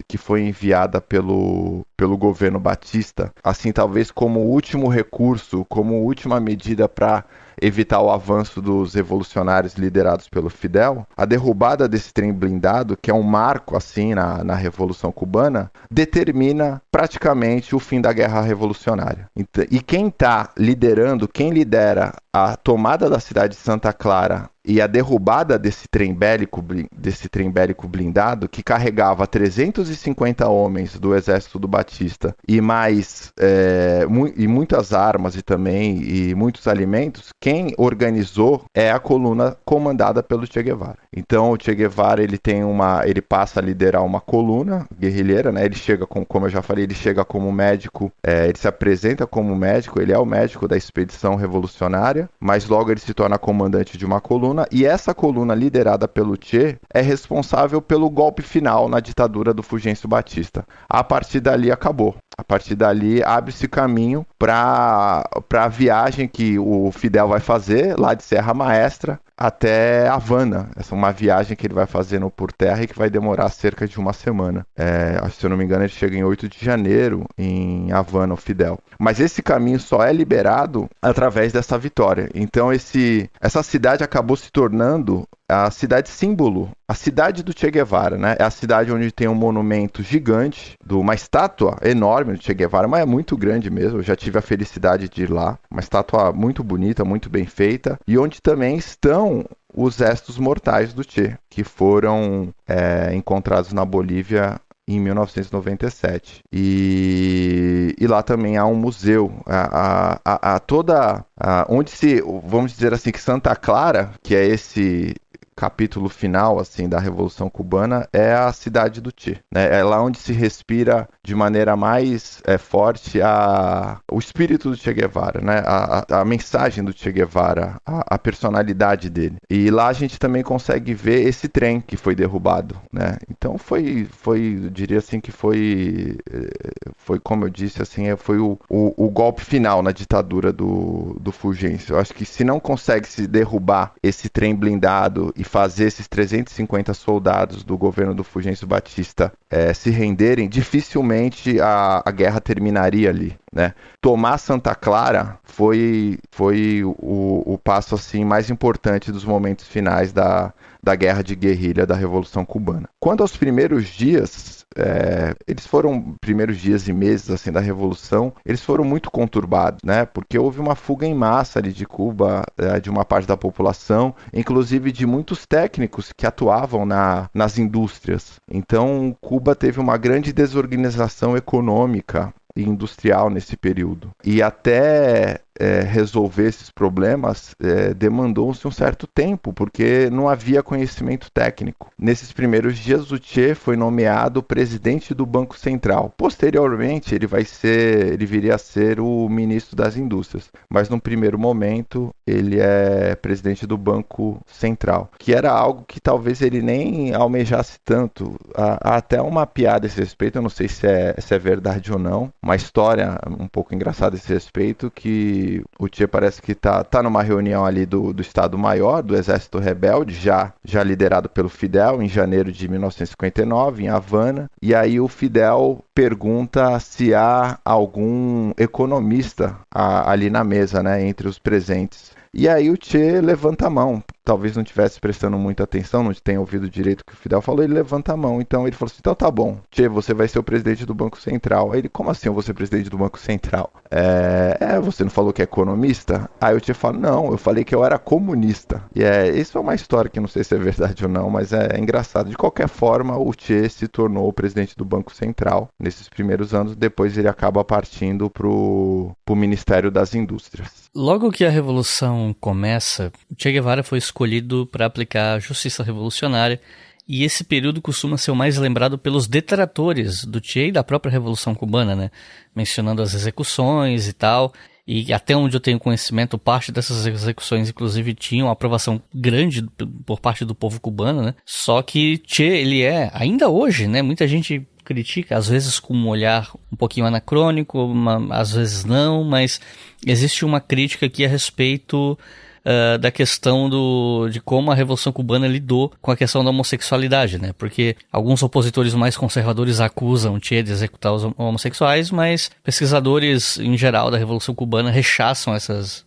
S4: que foi enviada pelo governo Batista, assim, talvez como último recurso, como última medida para evitar o avanço dos revolucionários liderados pelo Fidel, a derrubada desse trem blindado, que é um marco assim na Revolução Cubana, determina praticamente o fim da guerra revolucionária. E quem lidera a tomada da cidade de Santa Clara e a derrubada desse trem bélico blindado, que carregava 350 homens do exército do Batista e mais e muitas armas e muitos alimentos, quem organizou é a coluna comandada pelo Che Guevara. Então o Che Guevara ele passa a liderar uma coluna guerrilheira, né? Ele chega como eu já falei, ele chega como médico, ele se apresenta como médico, ele é o médico da expedição revolucionária, mas logo ele se torna comandante de uma coluna, e essa coluna liderada pelo Che é responsável pelo golpe final na ditadura do Fulgêncio Batista. A partir dali acabou. A partir dali abre-se caminho para a viagem que o Fidel vai fazer lá de Serra Maestra até Havana. Essa é uma viagem que ele vai fazendo por terra e que vai demorar cerca de uma semana. Se eu não me engano, ele chega em 8 de janeiro em Havana, o Fidel. Mas esse caminho só é liberado através dessa vitória. Então essa cidade acabou se tornando a cidade símbolo, a cidade do Che Guevara, né? É a cidade onde tem um monumento gigante, uma estátua enorme do Che Guevara, mas é muito grande mesmo. Eu já tive a felicidade de ir lá. Uma estátua muito bonita, muito bem feita, e onde também estão os restos mortais do Che, que foram encontrados na Bolívia em 1997. E lá também há um museu, onde vamos dizer assim, que Santa Clara, que é esse capítulo final assim da Revolução Cubana é a cidade do Che, né? É lá onde se respira de maneira mais forte o espírito do Che Guevara, né? A mensagem do Che Guevara, a personalidade dele. E lá a gente também consegue ver esse trem que foi derrubado, né? Então eu diria assim que foi como eu disse assim, foi o golpe final na ditadura do Fulgêncio. Eu acho que se não consegue se derrubar esse trem blindado e fazer esses 350 soldados do governo do Fulgêncio Batista se renderem, dificilmente a guerra terminaria ali, né? Tomar Santa Clara foi o passo assim mais importante dos momentos finais da guerra de guerrilha da Revolução Cubana. Quando aos primeiros dias, primeiros dias e meses assim da Revolução, eles foram muito conturbados, né? Porque houve uma fuga em massa ali de Cuba, de uma parte da população, inclusive de muitos técnicos que atuavam nas indústrias. Então, Cuba teve uma grande desorganização econômica e industrial nesse período. E até resolver esses problemas demandou-se um certo tempo, porque não havia conhecimento técnico. Nesses primeiros dias, o Che foi nomeado presidente do Banco Central. Posteriormente, ele viria a ser o ministro das Indústrias. Mas, num primeiro momento, ele é presidente do Banco Central, que era algo que talvez ele nem almejasse tanto. Há até uma piada a esse respeito, eu não sei se é verdade ou não, uma história um pouco engraçada a esse respeito, que o Che parece que tá numa reunião ali do Estado-Maior, do Exército Rebelde, já liderado pelo Fidel, em janeiro de 1959, em Havana, e aí o Fidel pergunta se há algum economista ali na mesa, né, entre os presentes. E aí o Che levanta a mão, talvez não estivesse prestando muita atenção, não tenha ouvido direito o que o Fidel falou, ele levanta a mão. Então ele falou assim, então tá bom, Che, você vai ser o presidente do Banco Central. Aí ele, como assim eu vou ser presidente do Banco Central? Você não falou que é economista? Aí o Che fala, não, eu falei que eu era comunista. E isso é uma história que não sei se é verdade ou não, mas é engraçado. De qualquer forma, o Che se tornou o presidente do Banco Central nesses primeiros anos, depois ele acaba partindo pro Ministério das Indústrias.
S3: Logo que a Revolução começa, Che Guevara foi escolhido para aplicar a justiça revolucionária, e esse período costuma ser o mais lembrado pelos detratores do Che e da própria Revolução Cubana, né? Mencionando as execuções e tal. E até onde eu tenho conhecimento, parte dessas execuções, inclusive, tinham aprovação grande por parte do povo cubano, né? Só que Che, ele ainda hoje, né? Muita gente critica, às vezes com um olhar um pouquinho anacrônico, às vezes não, mas existe uma crítica aqui a respeito da questão de como a Revolução Cubana lidou com a questão da homossexualidade, né? Porque alguns opositores mais conservadores acusam Che de executar os homossexuais, mas pesquisadores em geral da Revolução Cubana rechaçam essas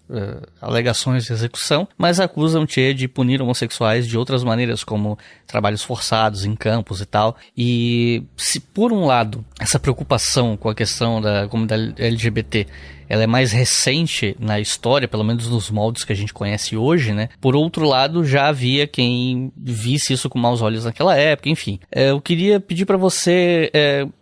S3: alegações de execução, mas acusam Che de punir homossexuais de outras maneiras, como trabalhos forçados em campos e tal. E se por um lado essa preocupação com a questão da comunidade LGBT ela é mais recente na história, pelo menos nos moldes que a gente conhece hoje, né? Por outro lado, já havia quem visse isso com maus olhos naquela época, enfim. Eu queria pedir para você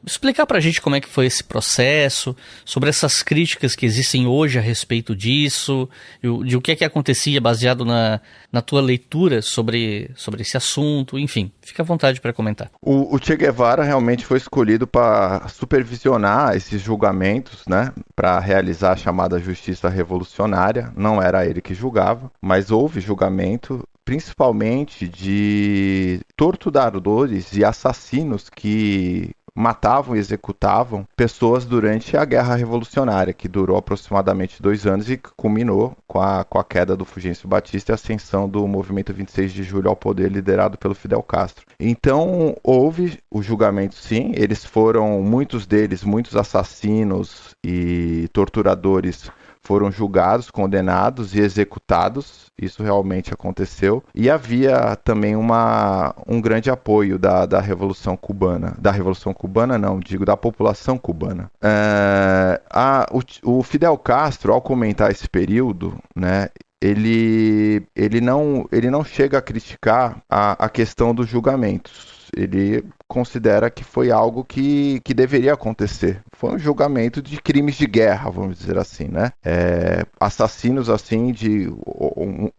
S3: explicar pra gente como é que foi esse processo, sobre essas críticas que existem hoje a respeito disso, de o que é que acontecia baseado na tua leitura sobre esse assunto, enfim. Fica à vontade para comentar.
S4: O Che Guevara realmente foi escolhido para supervisionar esses julgamentos, né? Para realizar a chamada justiça revolucionária. Não era ele que julgava, mas houve julgamento, principalmente de torturadores e assassinos que matavam e executavam pessoas durante a Guerra Revolucionária, que durou aproximadamente 2 anos e culminou com a queda do Fulgêncio Batista e a ascensão do movimento 26 de julho ao poder, liderado pelo Fidel Castro. Então, houve o julgamento, sim. Muitos assassinos e torturadores foram julgados, condenados e executados. Isso realmente aconteceu. E havia também um grande apoio da Revolução Cubana. Da Revolução Cubana, não, digo da população cubana. O Fidel Castro, ao comentar esse período, né, ele não chega a criticar a questão dos julgamentos. Ele considera que foi algo que deveria acontecer. Foi um julgamento de crimes de guerra, vamos dizer assim, né? Assassinos, assim, de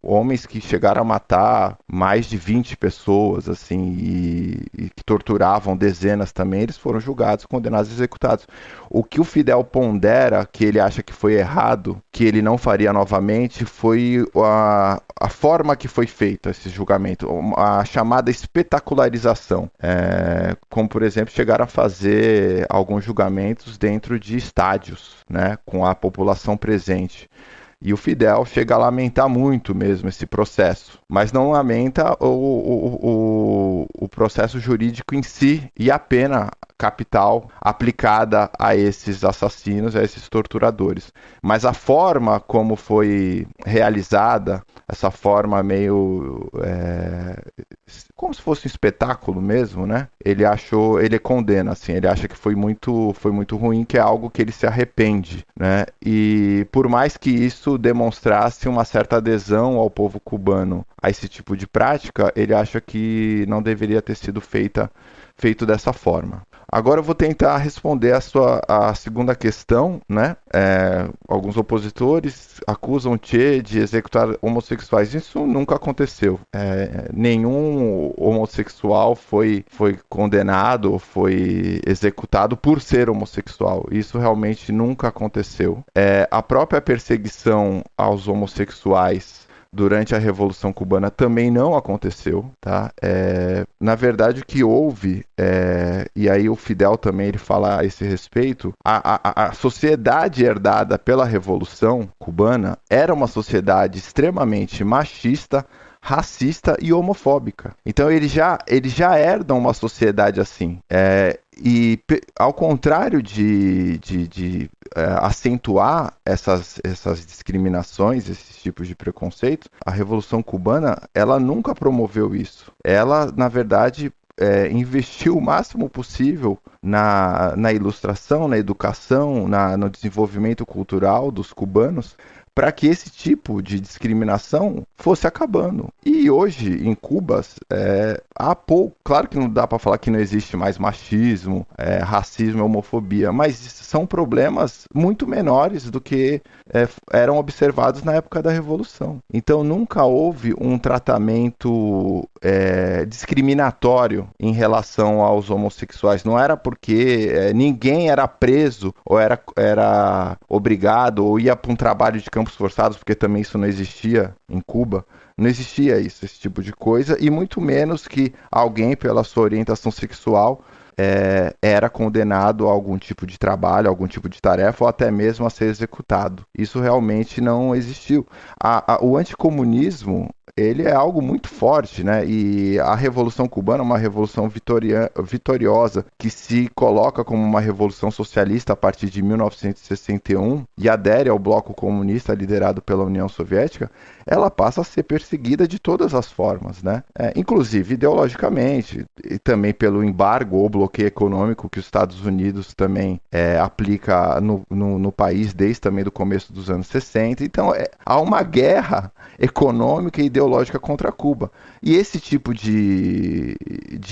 S4: homens que chegaram a matar mais de 20 pessoas, assim, e que torturavam dezenas também, eles foram julgados, condenados e executados. O que o Fidel pondera, que ele acha que foi errado, que ele não faria novamente, foi a forma que foi feito esse julgamento, a chamada espetacularização. Como, por exemplo, chegaram a fazer alguns julgamentos dentro de estádios, né, com a população presente. E o Fidel chega a lamentar muito mesmo esse processo, mas não lamenta o processo jurídico em si e a pena capital aplicada a esses assassinos, a esses torturadores. Mas a forma como foi realizada, essa forma meio como se fosse um espetáculo mesmo, né? Ele condena, assim, ele acha que foi muito ruim, que é algo que ele se arrepende, né? E por mais que isso demonstrasse uma certa adesão ao povo cubano a esse tipo de prática, ele acha que não deveria ter sido feito dessa forma. Agora eu vou tentar responder a segunda questão, né? Alguns opositores acusam Che de executar homossexuais. Isso nunca aconteceu. Nenhum homossexual foi condenado ou foi executado por ser homossexual. Isso realmente nunca aconteceu. A própria perseguição aos homossexuais durante a Revolução Cubana também não aconteceu, tá? Na verdade, o que houve, e aí o Fidel também ele fala a esse respeito, a sociedade herdada pela Revolução Cubana era uma sociedade extremamente machista, racista e homofóbica. Então eles já herdam uma sociedade assim. E ao contrário de acentuar essas discriminações, esses tipos de preconceitos, a Revolução Cubana ela nunca promoveu isso. Ela, na verdade, investiu o máximo possível na ilustração, na educação, no desenvolvimento cultural dos cubanos, para que esse tipo de discriminação fosse acabando. E hoje, em Cuba, há pouco, claro que não dá para falar que não existe mais machismo, racismo, homofobia, mas são problemas muito menores do que eram observados na época da Revolução. Então nunca houve um tratamento discriminatório em relação aos homossexuais. Não era porque ninguém era preso ou era obrigado ou ia para um trabalho de campos forçados, porque também isso não existia em Cuba. Não existia esse tipo de coisa, e muito menos que alguém, pela sua orientação sexual, era condenado a algum tipo de trabalho, algum tipo de tarefa, ou até mesmo a ser executado. Isso realmente não existiu. O anticomunismo, ele é algo muito forte, né? E a Revolução Cubana é uma revolução vitoriosa, que se coloca como uma revolução socialista a partir de 1961 e adere ao bloco comunista liderado pela União Soviética. Ela passa a ser perseguida de todas as formas, né? Inclusive ideologicamente, e também pelo embargo ou bloqueio econômico que os Estados Unidos também aplica no país desde também do começo dos anos 60. Então há uma guerra econômica e ideológica contra Cuba. E esse tipo de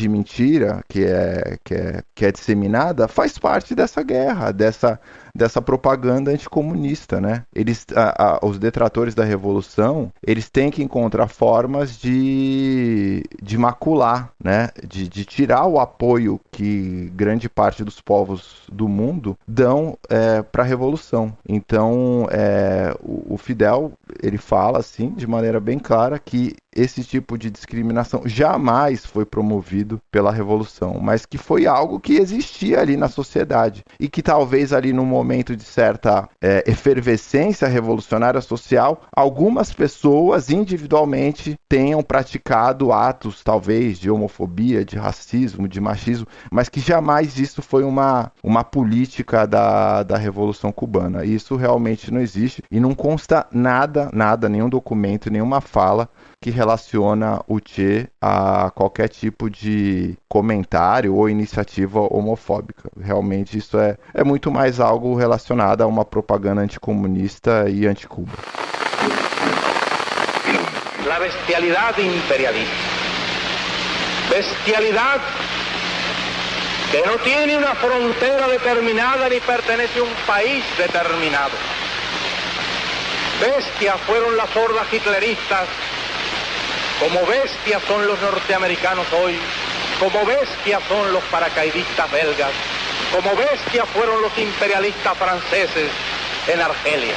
S4: mentira que é disseminada faz parte dessa guerra, dessa propaganda anticomunista, né? Os detratores da Revolução, eles têm que encontrar formas de macular, né? De tirar o apoio que grande parte dos povos do mundo dão para a Revolução. Então, o Fidel, ele fala assim, de maneira bem clara, que esse tipo de discriminação jamais foi promovido pela Revolução, mas que foi algo que existia ali na sociedade e que talvez ali no momento de certa efervescência revolucionária social, algumas pessoas individualmente tenham praticado atos talvez de homofobia, de racismo, de machismo, mas que jamais isso foi uma política da Revolução Cubana. Isso realmente não existe e não consta nada, nenhum documento, nenhuma fala que relaciona o Che a qualquer tipo de comentário ou iniciativa homofóbica. Realmente isso é muito mais algo relacionado a uma propaganda anticomunista e anti-Cuba.
S5: La bestialidad imperialista. Bestialidad que no tiene una frontera determinada ni pertenece a un país determinado. Bestias fueron las hordas hitleristas, como bestias son los norteamericanos hoy, como bestias son los paracaidistas belgas, como bestias fueron los imperialistas franceses en Argelia.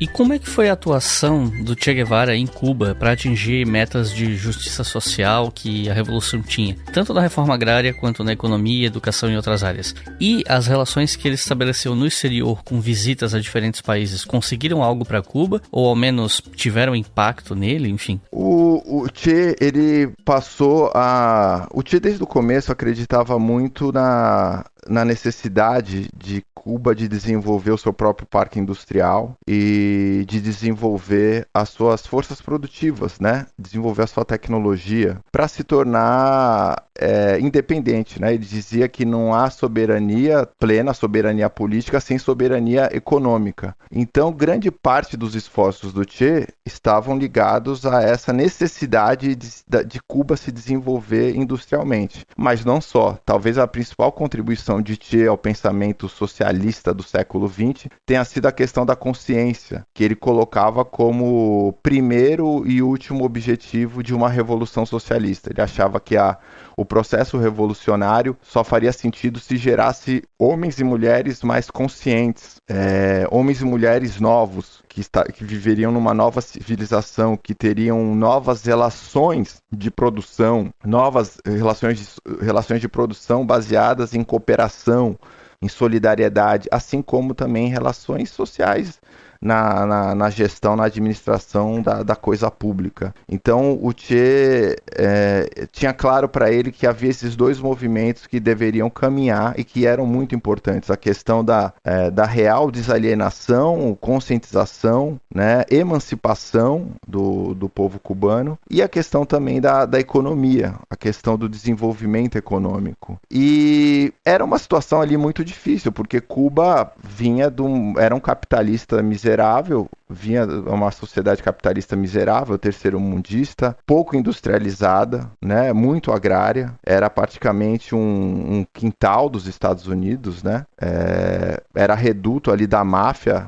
S3: E como é que foi a atuação do Che Guevara em Cuba para atingir metas de justiça social que a Revolução tinha, tanto na reforma agrária quanto na economia, educação e outras áreas? E as relações que ele estabeleceu no exterior com visitas a diferentes países, conseguiram algo para Cuba? Ou ao menos tiveram impacto nele, enfim?
S4: O Che, ele passou a... O Che desde o começo acreditava muito na necessidade de Cuba de desenvolver o seu próprio parque industrial e de desenvolver as suas forças produtivas, né? Desenvolver a sua tecnologia para se tornar independente, né? Ele dizia que não há soberania plena, soberania política, sem soberania econômica. Então, grande parte dos esforços do Che estavam ligados a essa necessidade de Cuba se desenvolver industrialmente. Mas não só. Talvez a principal contribuição de Che ao pensamento socialista do século XX tenha sido a questão da consciência, que ele colocava como primeiro e último objetivo de uma revolução socialista. Ele achava que o processo revolucionário só faria sentido se gerasse homens e mulheres mais conscientes, homens e mulheres novos, que viveriam numa nova civilização, que teriam novas relações de produção, novas relações de produção baseadas em cooperação, em solidariedade, assim como também relações sociais na gestão, na administração da coisa pública. Então o Che tinha claro para ele que havia esses dois movimentos que deveriam caminhar e que eram muito importantes: a questão da real desalienação, conscientização, né, emancipação do povo cubano, e a questão também da economia, a questão do desenvolvimento econômico. E era uma situação ali muito difícil, porque Cuba era um capitalista miserável, vinha uma sociedade capitalista miserável, terceiro-mundista, pouco industrializada, né, muito agrária, era praticamente um quintal dos Estados Unidos, né, era reduto ali da máfia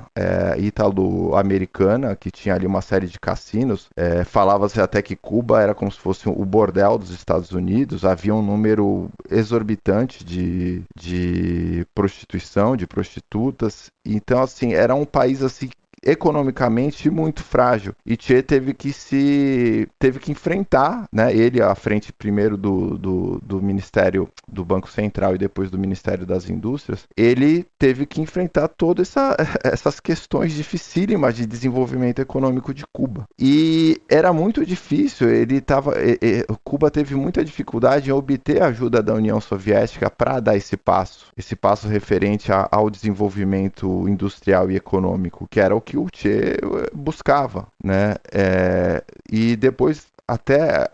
S4: ítalo-americana, que tinha ali uma série de cassinos. Falava-se até que Cuba era como se fosse o bordel dos Estados Unidos, havia um número exorbitante de prostituição, de prostitutas. Então, assim, era um país assim economicamente muito frágil, e Che teve que enfrentar, né, ele à frente primeiro do Ministério do Banco Central e depois do Ministério das Indústrias. Ele teve que enfrentar todas essas questões dificílimas de desenvolvimento econômico de Cuba, e era muito difícil. Cuba teve muita dificuldade em obter a ajuda da União Soviética para dar esse passo referente ao desenvolvimento industrial e econômico, que era o que o Che buscava, né? E depois até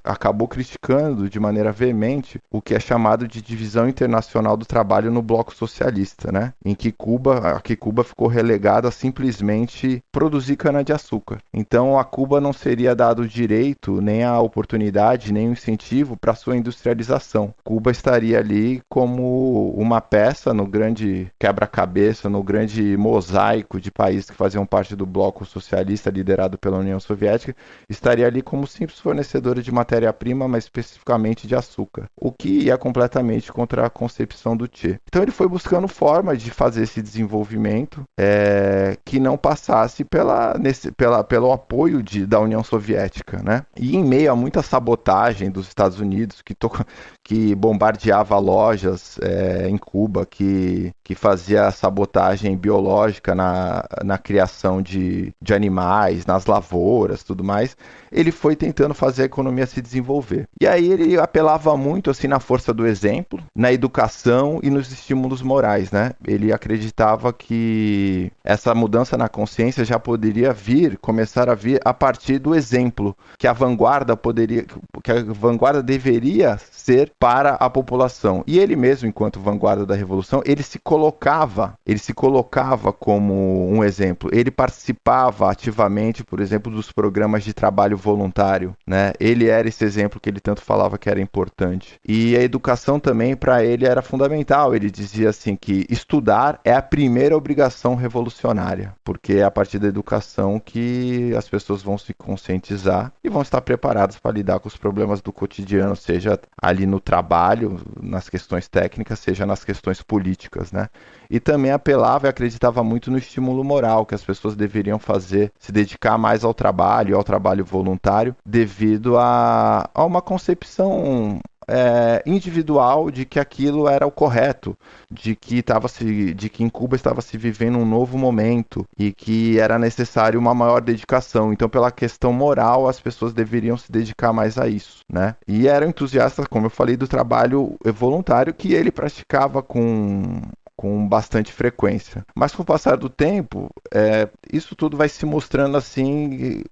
S4: acabou criticando de maneira veemente o que é chamado de divisão internacional do trabalho no bloco socialista, né? Em que Cuba ficou relegada a simplesmente produzir cana-de-açúcar. Então a Cuba não seria dado o direito, nem a oportunidade, nem o incentivo para sua industrialização. Cuba estaria ali como uma peça no grande quebra-cabeça, no grande mosaico de países que faziam parte do bloco socialista liderado pela União Soviética, estaria ali como simples fornecedora de matéria-prima, mas especificamente de açúcar, o que ia completamente contra a concepção do Che. Então ele foi buscando formas de fazer esse desenvolvimento que não passasse pelo apoio da União Soviética, né? E em meio a muita sabotagem dos Estados Unidos, que bombardeava lojas em Cuba, que fazia sabotagem biológica na criação de animais, nas lavouras, tudo mais, ele foi tentando fazer a economia se desenvolver. E aí ele apelava muito assim na força do exemplo, na educação e nos estímulos morais, né? Ele acreditava que essa mudança na consciência já poderia começar a vir a partir do exemplo, que a vanguarda deveria ser para a população. E ele mesmo, enquanto vanguarda da Revolução, ele se colocava como um exemplo. Ele participava ativamente, por exemplo, dos programas de trabalho voluntário, né? Ele era esse exemplo que ele tanto falava que era importante. E a educação também, para ele, era fundamental. Ele dizia assim que estudar é a primeira obrigação revolucionária, porque é a partir da educação que as pessoas vão se conscientizar e vão estar preparadas para lidar com os problemas do cotidiano, seja ali no trabalho, nas questões técnicas, seja nas questões políticas, né? E também apelava e acreditava muito no estímulo moral, que as pessoas deveriam fazer, se dedicar mais ao trabalho voluntário, devido a uma concepção individual de que aquilo era o correto, de que em Cuba estava se vivendo um novo momento e que era necessário uma maior dedicação. Então, pela questão moral, as pessoas deveriam se dedicar mais a isso, né? E eram entusiastas, como eu falei, do trabalho voluntário que ele praticava com bastante frequência. Mas com o passar do tempo, isso tudo vai se mostrando assim,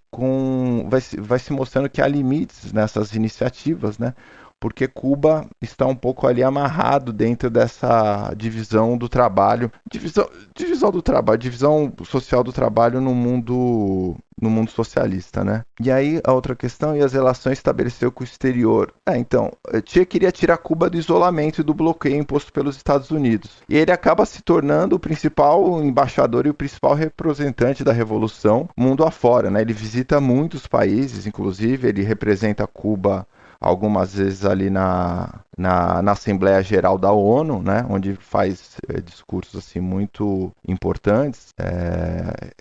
S4: vai se mostrando que há limites nessas iniciativas, né? Porque Cuba está um pouco ali amarrado dentro dessa divisão do trabalho, divisão social do trabalho no mundo socialista, né? E aí a outra questão, e as relações estabeleceu com o exterior. Então, Che queria tirar Cuba do isolamento e do bloqueio imposto pelos Estados Unidos. E ele acaba se tornando o principal embaixador e o principal representante da Revolução mundo afora, né? Ele visita muitos países, inclusive ele representa Cuba algumas vezes ali na Assembleia Geral da ONU, né, onde faz discursos assim, muito importantes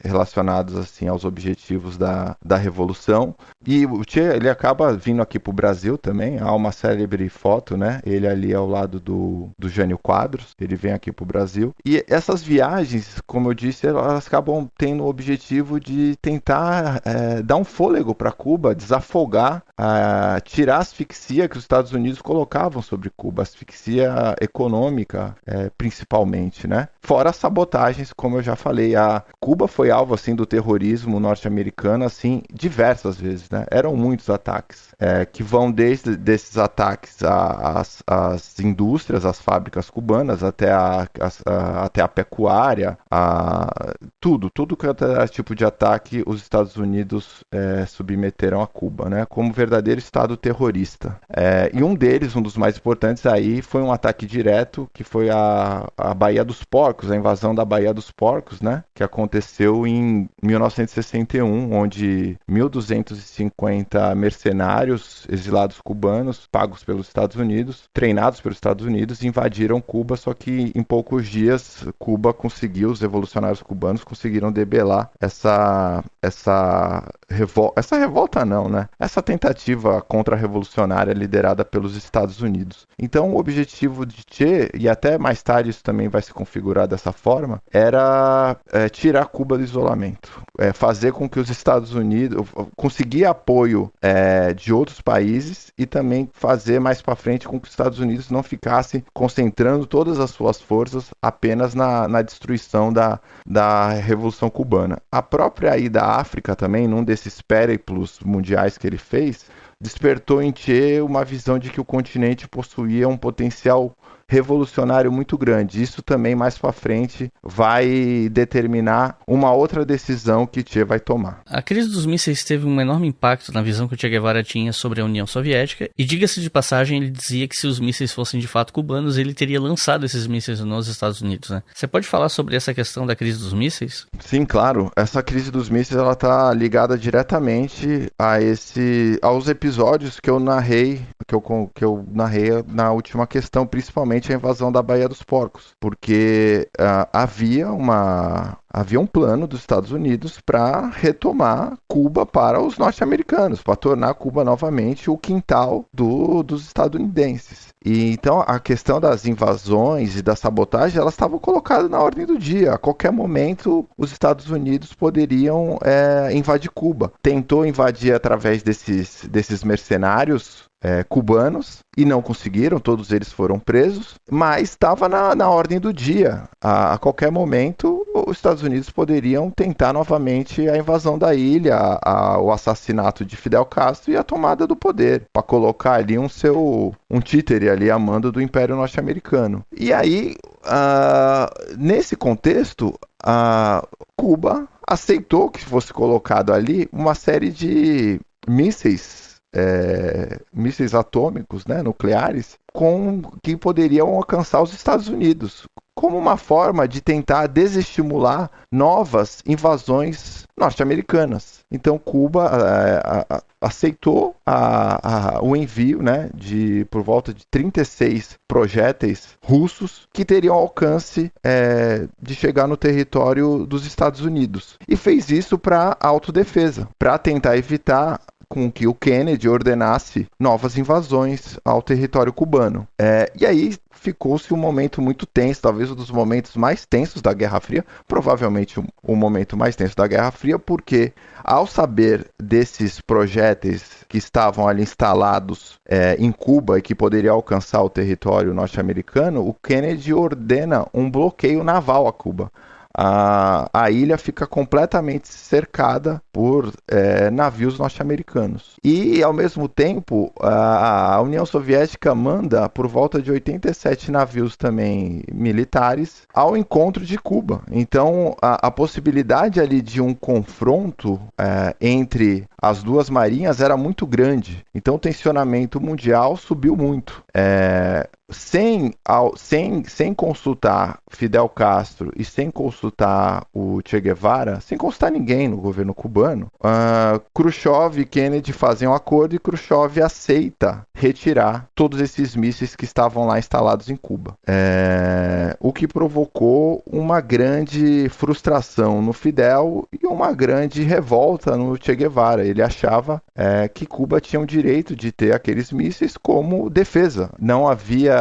S4: relacionados assim, aos objetivos da Revolução. E o Che, ele acaba vindo aqui para o Brasil também. Há uma célebre foto, né, ele ali ao lado do Jânio Quadros. Ele vem aqui para o Brasil. E essas viagens, como eu disse, elas acabam tendo o objetivo de tentar dar um fôlego para Cuba, desafogar, tirar a asfixia que os Estados Unidos colocavam sobre Cuba, asfixia econômica, principalmente, né? Fora as sabotagens, como eu já falei, a Cuba foi alvo assim do terrorismo norte-americano assim diversas vezes, né? Eram muitos ataques que vão desde desses ataques às indústrias, às fábricas cubanas, até a pecuária, tudo que era tipo de ataque os Estados Unidos submeteram a Cuba, né? Como verdadeiro estado terrorista. E um dos mais importantes aí, foi um ataque direto, que foi a Baía dos Porcos, a invasão da Baía dos Porcos, né? Que aconteceu em 1961, onde 1.250 mercenários exilados cubanos, pagos pelos Estados Unidos, treinados pelos Estados Unidos, invadiram Cuba, só que em poucos dias Cuba conseguiu, os revolucionários cubanos conseguiram debelar essa revolta não, né? Essa tentativa contra-revolucionária liderada pelos Estados Unidos. Então, o objetivo de Che, e até mais tarde isso também vai se configurar dessa forma, era tirar Cuba do isolamento. Fazer com que os Estados Unidos conseguir apoio de outros países e também fazer mais para frente com que os Estados Unidos não ficassem concentrando todas as suas forças apenas na destruição da Revolução Cubana. A própria ida à África também, num desses périplos mundiais que ele fez, despertou em Che uma visão de que o continente possuía um potencial revolucionário muito grande. Isso também mais para frente vai determinar uma outra decisão que Che vai tomar.
S3: A crise dos mísseis teve um enorme impacto na visão que o Che Guevara tinha sobre a União Soviética, e diga-se de passagem, ele dizia que se os mísseis fossem de fato cubanos, ele teria lançado esses mísseis nos Estados Unidos, né? Você pode falar sobre essa questão da crise dos mísseis?
S4: Sim, claro. Essa crise dos mísseis, ela está ligada diretamente aos episódios que eu narrei, na última questão, principalmente a invasão da Baía dos Porcos, porque havia um plano dos Estados Unidos para retomar Cuba para os norte-americanos, para tornar Cuba novamente o quintal dos estadunidenses. E então a questão das invasões e da sabotagem, elas estavam colocadas na ordem do dia. A qualquer momento os Estados Unidos poderiam invadir Cuba. Tentou invadir através desses mercenários cubanos e não conseguiram, todos eles foram presos, mas estava na ordem do dia. A qualquer momento os Estados Unidos poderiam tentar novamente a invasão da ilha, o assassinato de Fidel Castro e a tomada do poder, para colocar ali um títere ali a mando do Império Norte-Americano. E aí, nesse contexto, Cuba aceitou que fosse colocado ali uma série de mísseis atômicos, né, nucleares, que poderiam alcançar os Estados Unidos, como uma forma de tentar desestimular novas invasões norte-americanas. Então Cuba aceitou o envio, né, por volta de 36 projéteis russos que teriam alcance de chegar no território dos Estados Unidos. E fez isso para autodefesa, para tentar evitar com que o Kennedy ordenasse novas invasões ao território cubano. E aí ficou-se um momento muito tenso, talvez um dos momentos mais tensos da Guerra Fria, provavelmente o momento mais tenso da Guerra Fria, porque ao saber desses projéteis que estavam ali instalados em Cuba e que poderiam alcançar o território norte-americano, o Kennedy ordena um bloqueio naval a Cuba. A ilha fica completamente cercada por navios norte-americanos. E, ao mesmo tempo, a União Soviética manda por volta de 87 navios também militares ao encontro de Cuba. Então, a possibilidade ali de um confronto entre as duas marinhas era muito grande. Então, o tensionamento mundial subiu muito. Sem consultar Fidel Castro e sem consultar o Che Guevara, sem consultar ninguém no governo cubano, Khrushchev e Kennedy fazem um acordo e Khrushchev aceita retirar todos esses mísseis que estavam lá instalados em Cuba. O que provocou uma grande frustração no Fidel e uma grande revolta no Che Guevara. Ele achava que Cuba tinha o direito de ter aqueles mísseis como defesa. Não havia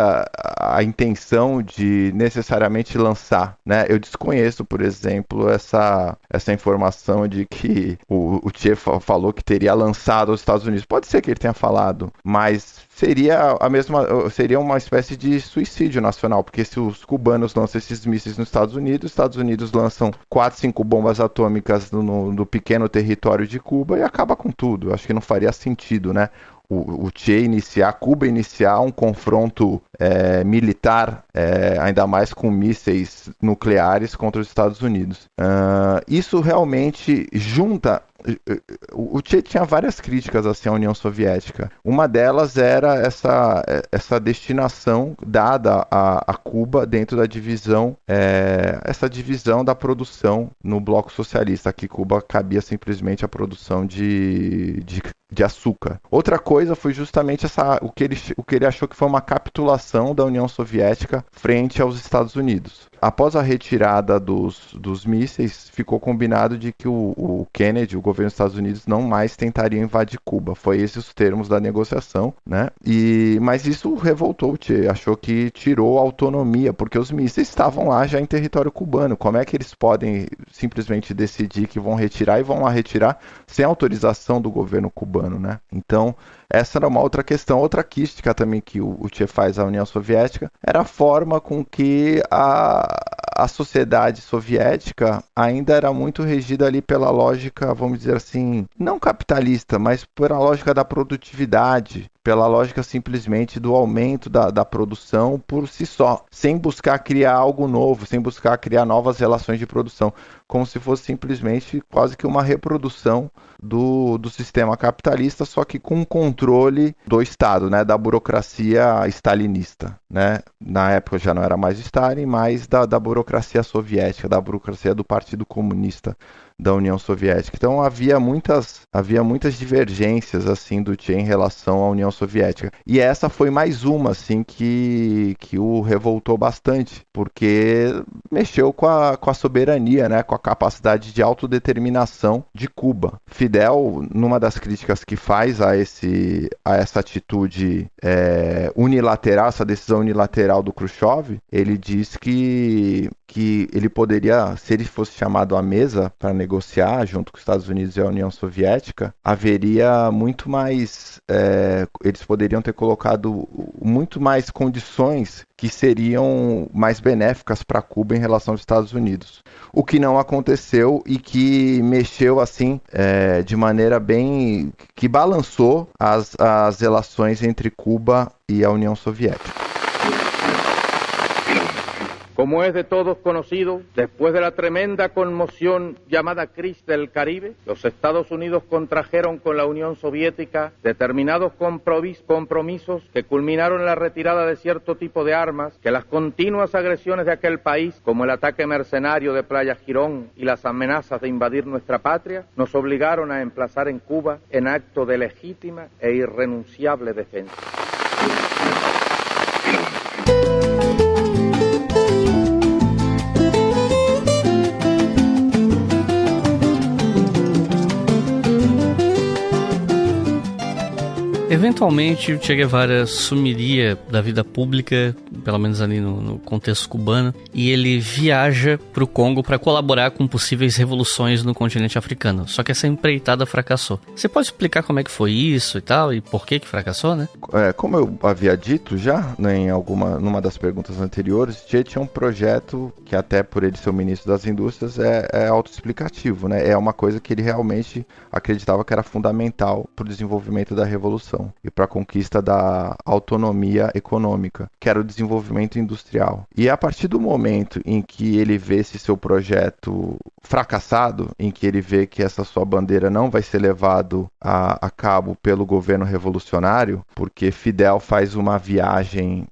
S4: a intenção de necessariamente lançar, né? Eu desconheço, por exemplo, essa informação de que o Che falou que teria lançado aos Estados Unidos. Pode ser que ele tenha falado, mas seria uma espécie de suicídio nacional, porque se os cubanos lançam esses mísseis nos Estados Unidos lançam 4, 5 bombas atômicas no pequeno território de Cuba e acaba com tudo. Acho que não faria sentido, né? Cuba iniciar um confronto militar, ainda mais com mísseis nucleares contra os Estados Unidos. Isso realmente junta. O Che tinha várias críticas assim, à União Soviética. Uma delas era essa destinação dada a Cuba dentro da divisão, essa divisão da produção no bloco socialista. Aqui Cuba cabia simplesmente a produção de açúcar. Outra coisa foi justamente o que ele achou que foi uma capitulação da União Soviética frente aos Estados Unidos. Após a retirada dos mísseis, ficou combinado de que o Kennedy, o governo dos Estados Unidos, não mais tentaria invadir Cuba. Foi esses os termos da negociação, né? Mas isso revoltou o Che, achou que tirou a autonomia, porque os mísseis estavam lá já em território cubano. Como é que eles podem simplesmente decidir que vão retirar e vão lá retirar sem autorização do governo cubano, né? Então, essa era uma outra questão. Outra crítica também que o Che faz à União Soviética era a forma com que a sociedade soviética ainda era muito regida ali pela lógica, vamos dizer assim, não capitalista, mas pela lógica da produtividade, pela lógica simplesmente do aumento da produção por si só, sem buscar criar algo novo, sem buscar criar novas relações de produção, como se fosse simplesmente quase que uma reprodução do sistema capitalista, só que com controle do Estado, né, da burocracia stalinista, né? Na época já não era mais Stalin, mas da burocracia soviética, da burocracia do Partido Comunista da União Soviética. Então havia muitas divergências assim do Che em relação à União Soviética. E essa foi mais uma assim que o revoltou bastante, porque mexeu com a soberania, né, com a capacidade de autodeterminação de Cuba. Fidel, numa das críticas que faz a essa atitude unilateral, essa decisão unilateral do Khrushchev, ele diz que ele poderia, se ele fosse chamado à mesa para negociar junto com os Estados Unidos e a União Soviética, haveria muito mais, eles poderiam ter colocado muito mais condições que seriam mais benéficas para Cuba em relação aos Estados Unidos. O que não aconteceu e que mexeu assim de maneira bem... que balançou as relações entre Cuba y la Unión Soviética.
S5: Como es de todos conocido, después de la tremenda conmoción llamada crisis del Caribe, los Estados Unidos contrajeron con la Unión Soviética determinados compromisos que culminaron en la retirada de cierto tipo de armas, que las continuas agresiones de aquel país, como el ataque mercenario de Playa Girón y las amenazas de invadir nuestra patria, nos obligaron a emplazar en Cuba en acto de legítima e irrenunciable defensa.
S3: Eventualmente, o Che Guevara sumiria da vida pública, pelo menos ali no contexto cubano, e ele viaja para o Congo para colaborar com possíveis revoluções no continente africano. Só que essa empreitada fracassou. Você pode explicar como é que foi isso e tal, e por que fracassou, né?
S4: Como eu havia dito já, né, numa das perguntas anteriores, Che tinha um projeto que, até por ele ser o ministro das Indústrias, é autoexplicativo, né? É uma coisa que ele realmente acreditava que era fundamental para o desenvolvimento da Revolução e para a conquista da autonomia econômica, que era o desenvolvimento industrial. E a partir do momento em que ele vê esse seu projeto fracassado, em que ele vê que essa sua bandeira não vai ser levado a cabo pelo governo revolucionário, porque Fidel faz uma viagem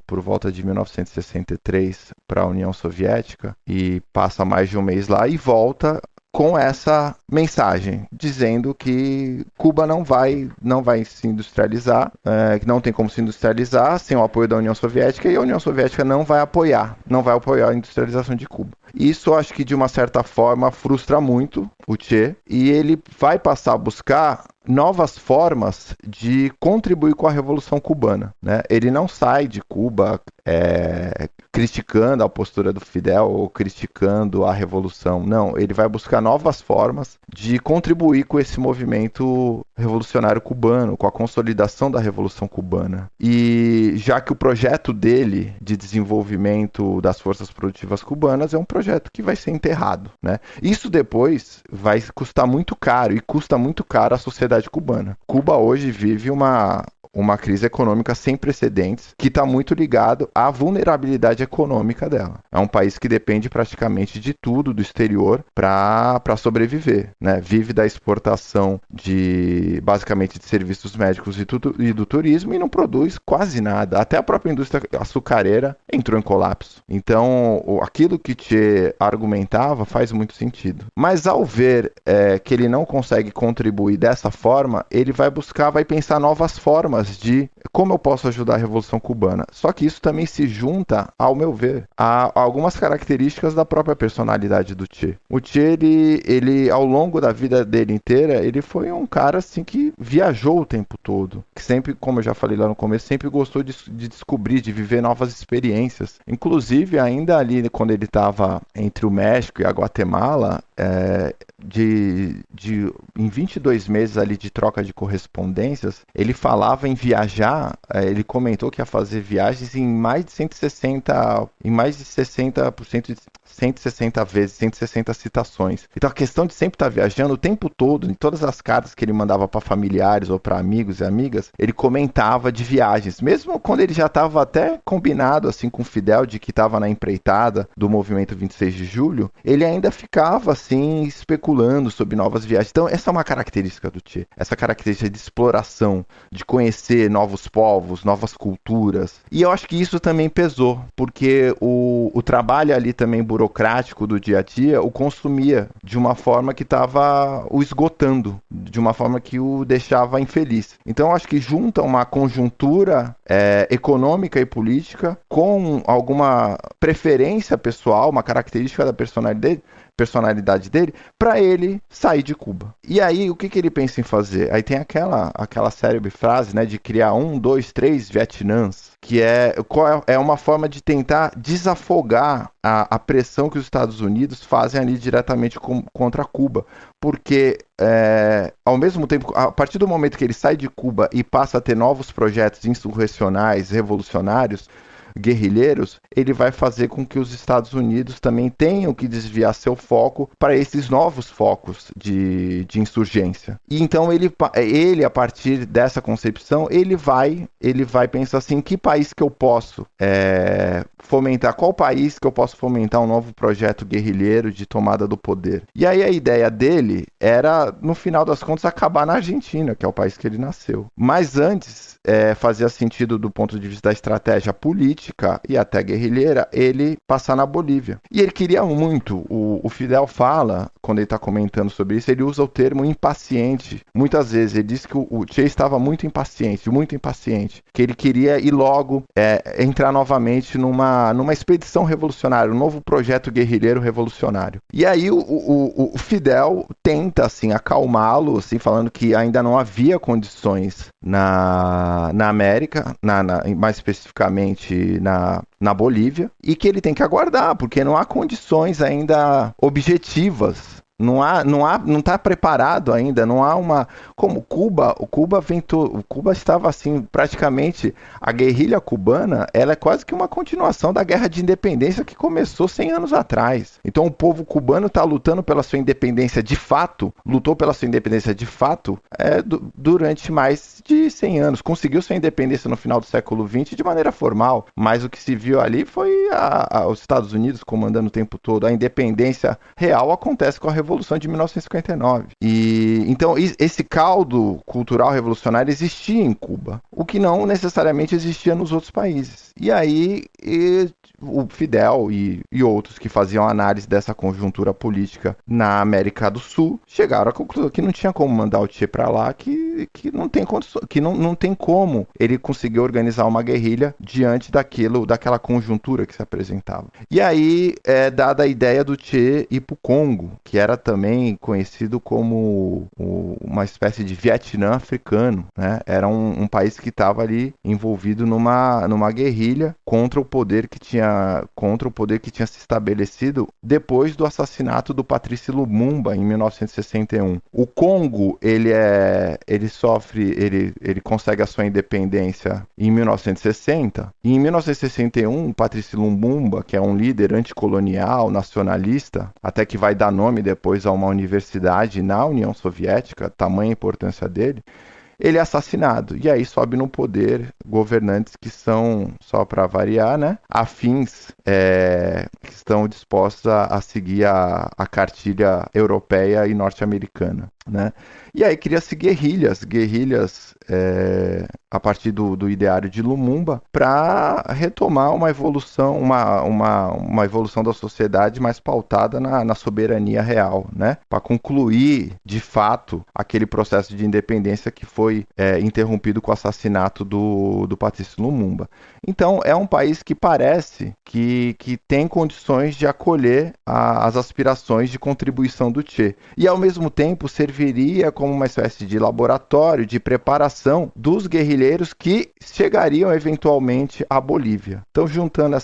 S4: por volta de 1963 para a União Soviética e passa mais de um mês lá e volta com essa mensagem, dizendo que Cuba não vai se industrializar, que não tem como se industrializar sem o apoio da União Soviética, e a União Soviética não vai apoiar a industrialização de Cuba. Isso, acho que de uma certa forma frustra muito o Che, e ele vai passar a buscar novas formas de contribuir com a Revolução Cubana, né? Ele não sai de Cuba criticando a postura do Fidel ou criticando a Revolução. Não, ele vai buscar novas formas de contribuir com esse movimento revolucionário cubano, com a consolidação da Revolução Cubana. E já que o projeto dele de desenvolvimento das forças produtivas cubanas é um projeto que vai ser enterrado, né? Isso depois vai custar muito caro, e custa muito caro à sociedade cubana. Cuba hoje vive uma crise econômica sem precedentes, que está muito ligado à vulnerabilidade econômica dela. É um país que depende praticamente de tudo do exterior para sobreviver, né? Vive da exportação basicamente de serviços médicos e do turismo, e não produz quase nada. Até a própria indústria açucareira entrou em colapso. Então, aquilo que Che argumentava faz muito sentido. Mas ao ver que ele não consegue contribuir dessa forma, ele vai pensar novas formas de como eu posso ajudar a Revolução Cubana. Só que isso também se junta, ao meu ver, a algumas características da própria personalidade do Che. O Che, ele ao longo da vida dele inteira, ele foi um cara assim que viajou o tempo todo. Que sempre, como eu já falei lá no começo, sempre gostou de descobrir, de viver novas experiências. Inclusive, ainda ali, quando ele estava entre o México e a Guatemala, em 22 meses ali de troca de correspondências, ele falava em viajar, ele comentou que ia fazer viagens em mais de 160%, 160 vezes, 160 citações. Então a questão de sempre estar viajando o tempo todo, em todas as cartas que ele mandava para familiares ou para amigos e amigas, ele comentava de viagens, mesmo quando ele já estava até combinado assim com o Fidel de que estava na empreitada do movimento 26 de julho, ele ainda ficava assim especulando sobre novas viagens. Então essa é uma característica do Che, essa característica de exploração, de conhecer novos povos, novas culturas. E eu acho que isso também pesou, porque o trabalho ali também burocrático do dia a dia o consumia de uma forma que estava o esgotando, de uma forma que o deixava infeliz. Então eu acho que junta uma conjuntura econômica e política com alguma preferência pessoal, uma característica da personalidade dele, para ele sair de Cuba. E aí, o que ele pensa em fazer? Aí tem aquela célebre frase, né, de criar 1, 2, 3 Vietnãs, que é uma forma de tentar desafogar a pressão que os Estados Unidos fazem ali diretamente contra Cuba. Porque, ao mesmo tempo, a partir do momento que ele sai de Cuba e passa a ter novos projetos insurrecionais, revolucionários, guerrilheiros, ele vai fazer com que os Estados Unidos também tenham que desviar seu foco para esses novos focos de insurgência. E então ele, a partir dessa concepção, ele vai pensar assim, que país que eu posso fomentar, qual país que eu posso fomentar um novo projeto guerrilheiro de tomada do poder. E aí a ideia dele era, no final das contas, acabar na Argentina, que é o país que ele nasceu. Mas antes, fazia sentido do ponto de vista da estratégia política e até guerrilheira, ele passar na Bolívia. E ele queria muito, o Fidel fala, quando ele está comentando sobre isso, ele usa o termo impaciente. Muitas vezes ele diz que o Che estava muito impaciente, que ele queria ir logo entrar novamente numa expedição revolucionária, um novo projeto guerrilheiro revolucionário. E aí o Fidel tenta assim, acalmá-lo, assim, falando que ainda não havia condições na América, mais especificamente na Bolívia, e que ele tem que aguardar, porque não há condições ainda objetivas. Não está preparado ainda, não há uma... Como Cuba estava assim, praticamente, a guerrilha cubana, ela é quase que uma continuação da guerra de independência que começou 100 anos atrás. Então o povo cubano está lutando pela sua independência de fato, durante mais de 100 anos. Conseguiu sua independência no final do século XX de maneira formal, mas o que se viu ali foi os Estados Unidos comandando o tempo todo. A independência real acontece com a Revolução de 1959. E então esse caldo cultural revolucionário existia em Cuba, o que não necessariamente existia nos outros países. E aí o Fidel e outros que faziam análise dessa conjuntura política na América do Sul chegaram à conclusão que não tinha como mandar o Che para lá, que não tem condições, que não tem como ele conseguir organizar uma guerrilha diante daquela conjuntura que se apresentava. E aí dada a ideia do Che ir para o Congo, que era também conhecido como uma espécie de Vietnã africano, né? Era um país que estava ali envolvido numa guerrilha contra o poder que tinha se estabelecido depois do assassinato do Patrice Lumumba em 1961. O Congo, ele consegue a sua independência em 1960, e em 1961 Patrice Lumumba, que é um líder anticolonial, nacionalista, até que vai dar nome depois a uma universidade na União Soviética, tamanha importância dele, ele é assassinado. E aí sobe no poder governantes que são, só para variar, né, afins, que estão dispostos a seguir a cartilha europeia e norte-americana, né? E aí cria-se guerrilhas a partir do ideário de Lumumba para retomar uma evolução, uma evolução da sociedade mais pautada na soberania real, né? Para concluir, de fato, aquele processo de independência que foi interrompido com o assassinato do Patrice Lumumba. Então, é um país que parece que tem condições de acolher as aspirações de contribuição do Che. E, ao mesmo tempo, serviria como uma espécie de laboratório de preparação dos guerrilheiros que chegariam eventualmente à Bolívia. Então, juntando